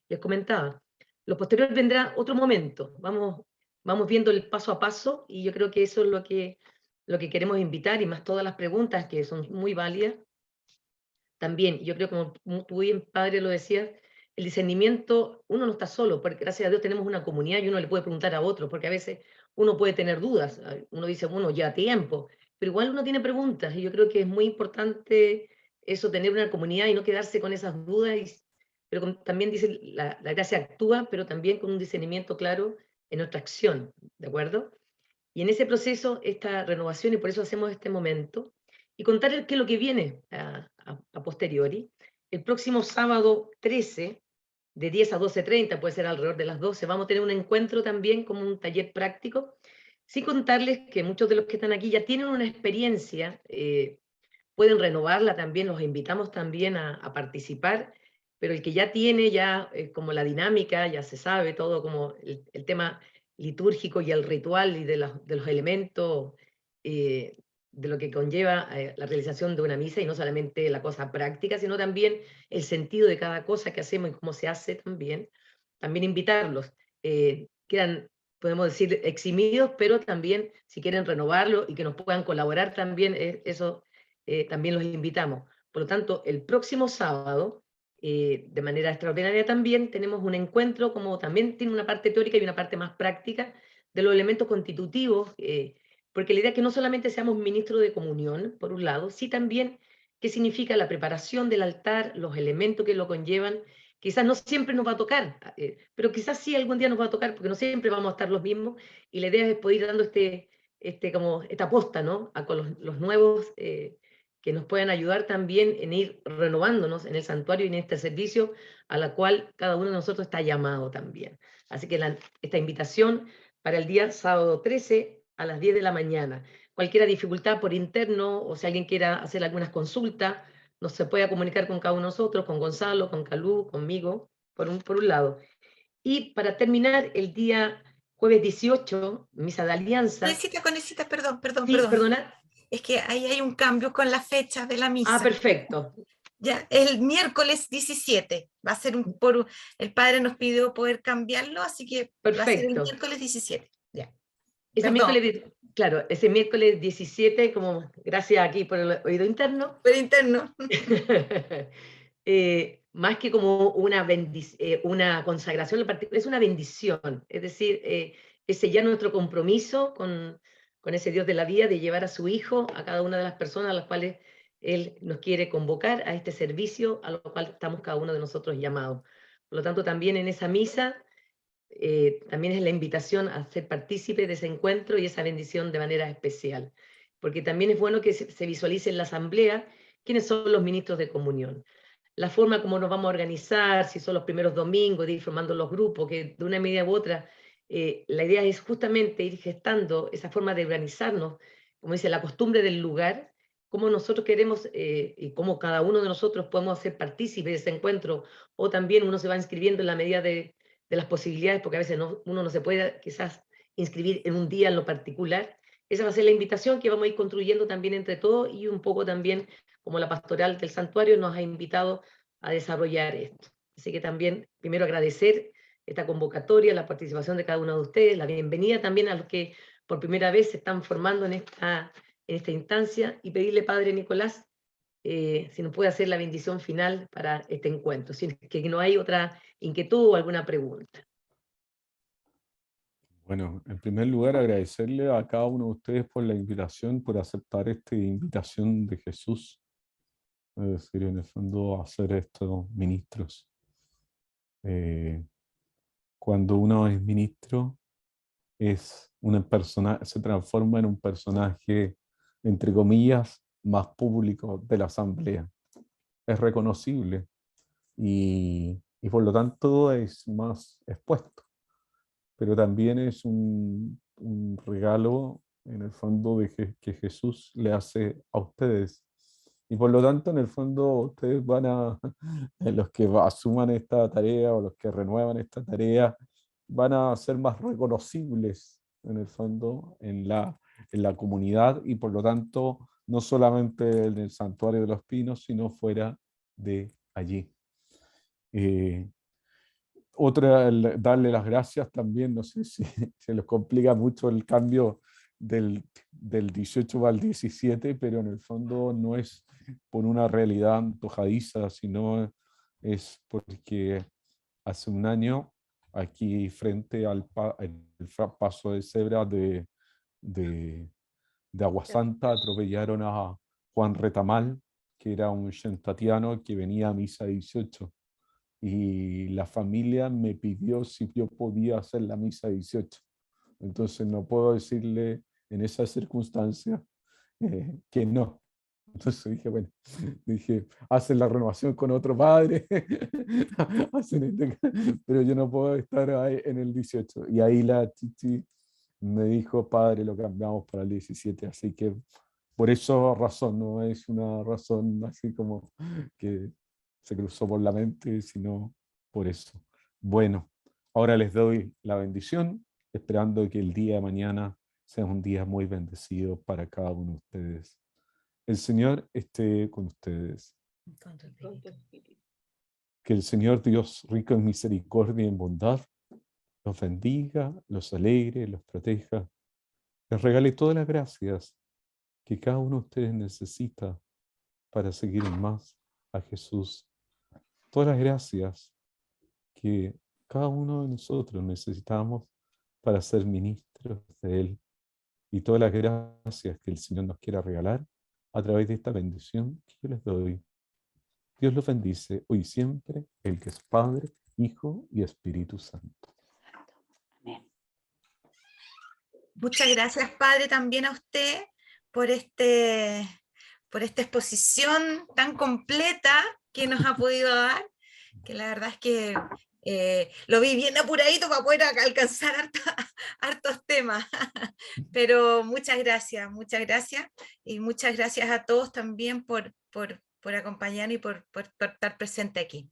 les comentaba. Lo posterior vendrá otro momento, vamos viendo el paso a paso, y yo creo que eso es lo que queremos invitar, y más todas las preguntas que son muy válidas. También, yo creo, como tú bien, padre, lo decías, el discernimiento, uno no está solo, porque gracias a Dios tenemos una comunidad y uno le puede preguntar a otro, porque a veces uno puede tener dudas, uno dice, bueno, ya tiempo, pero igual uno tiene preguntas, y yo creo que es muy importante eso, tener una comunidad y no quedarse con esas dudas, pero también dice, la gracia actúa, pero también con un discernimiento claro en nuestra acción, ¿de acuerdo? Y en ese proceso, esta renovación, y por eso hacemos este momento, y contar qué es lo que viene a posteriori. El próximo sábado 13, de 10 a 12:30, puede ser alrededor de las 12, vamos a tener un encuentro también como un taller práctico, sin contarles que muchos de los que están aquí ya tienen una experiencia, pueden renovarla también, los invitamos también a participar, pero el que ya tiene ya como la dinámica, ya se sabe todo como el tema litúrgico y el ritual y de los elementos de lo que conlleva la realización de una misa, y no solamente la cosa práctica, sino también el sentido de cada cosa que hacemos y cómo se hace también. También invitarlos, quedan, podemos decir, eximidos, pero también si quieren renovarlo y que nos puedan colaborar también, eso también los invitamos. Por lo tanto, el próximo sábado, de manera extraordinaria también, tenemos un encuentro, como también tiene una parte teórica y una parte más práctica, de los elementos constitutivos, porque la idea es que no solamente seamos ministros de comunión, por un lado, sí también qué significa la preparación del altar, los elementos que lo conllevan. Quizás no siempre nos va a tocar, pero quizás sí algún día nos va a tocar, porque no siempre vamos a estar los mismos, y la idea es poder ir dando como esta aposta, ¿no? Con los nuevos que nos puedan ayudar también en ir renovándonos en el santuario y en este servicio a la cual cada uno de nosotros está llamado también. Así que esta invitación para el día sábado 13 a las 10 de la mañana. Cualquier dificultad por interno, o si alguien quiera hacer algunas consultas, nos se puede comunicar con cada uno de nosotros, con Gonzalo, con Calú, conmigo, por un lado. Y para terminar, el día jueves 18, misa de alianza. Conecita, perdón. Sí, perdona. Es que ahí hay un cambio con la fecha de la misa. Ah, perfecto. Ya, el miércoles 17, va a ser el padre nos pidió poder cambiarlo, así que va a ser el miércoles 17. Ya. Ese miércoles, claro, ese miércoles 17, como gracias aquí por el oído interno. Por interno. Más que como una consagración, es una bendición. Es decir, es sellar nuestro compromiso con ese Dios de la vida, de llevar a su Hijo, a cada una de las personas a las cuales Él nos quiere convocar a este servicio, a lo cual estamos cada uno de nosotros llamados. Por lo tanto, también en esa misa, también es la invitación a ser partícipe de ese encuentro y esa bendición de manera especial. Porque también es bueno que se visualice en la asamblea quiénes son los ministros de comunión. La forma como nos vamos a organizar, si son los primeros domingos, de ir formando los grupos, que de una medida u otra, la idea es justamente ir gestando esa forma de organizarnos, como dice, la costumbre del lugar, cómo nosotros queremos y cómo cada uno de nosotros podemos ser partícipes de ese encuentro, o también uno se va inscribiendo en la medida de las posibilidades, porque a veces uno no se puede quizás inscribir en un día en lo particular. Esa va a ser la invitación que vamos a ir construyendo también entre todos, y un poco también como la pastoral del santuario nos ha invitado a desarrollar esto. Así que también, primero agradecer esta convocatoria, la participación de cada uno de ustedes, la bienvenida también a los que por primera vez se están formando en esta instancia, y pedirle, Padre Nicolás, si nos puede hacer la bendición final para este encuentro, si es que no hay otra inquietud o alguna pregunta. Bueno, en primer lugar, agradecerle a cada uno de ustedes por la invitación, por aceptar esta invitación de Jesús, es decir, en el fondo, hacer estos ministros. Cuando uno es ministro, se transforma en un personaje, entre comillas, más público de la asamblea. Es reconocible y por lo tanto es más expuesto. Pero también es un regalo, en el fondo, que Jesús le hace a ustedes. Y por lo tanto, en el fondo, ustedes los que asuman esta tarea o los que renuevan esta tarea, van a ser más reconocibles, en el fondo, en la comunidad, y por lo tanto, no solamente en el Santuario de los Pinos, sino fuera de allí. Darle las gracias también, no sé si se les complica mucho el cambio del 18 al 17, pero en el fondo no es por una realidad antojadiza, sino es porque hace un año, aquí frente al paso de cebra de Agua Santa, atropellaron a Juan Retamal, que era un xentatiano que venía a misa 18. Y la familia me pidió si yo podía hacer la misa 18. Entonces no puedo decirle en esa circunstancia que no. Entonces dije, bueno, hacen la renovación con otro padre, pero yo no puedo estar ahí en el 18. Y ahí la Chichi me dijo, padre, lo cambiamos para el 17. Así que por eso razón, no es una razón así como que se cruzó por la mente, sino por eso. Bueno, ahora les doy la bendición, esperando que el día de mañana sea un día muy bendecido para cada uno de ustedes. El Señor esté con ustedes. Que el Señor Dios, rico en misericordia y en bondad, los bendiga, los alegre, los proteja, les regale todas las gracias que cada uno de ustedes necesita para seguir en más a Jesús. Todas las gracias que cada uno de nosotros necesitamos para ser ministros de Él. Y todas las gracias que el Señor nos quiera regalar a través de esta bendición que yo les doy. Dios los bendice hoy y siempre, el que es Padre, Hijo y Espíritu Santo. Muchas gracias, Padre, también a usted por esta exposición tan completa que nos ha podido dar, que la verdad es que lo vi bien apuradito para poder alcanzar hartos temas. Pero muchas gracias y muchas gracias a todos también por acompañar y por estar presente aquí.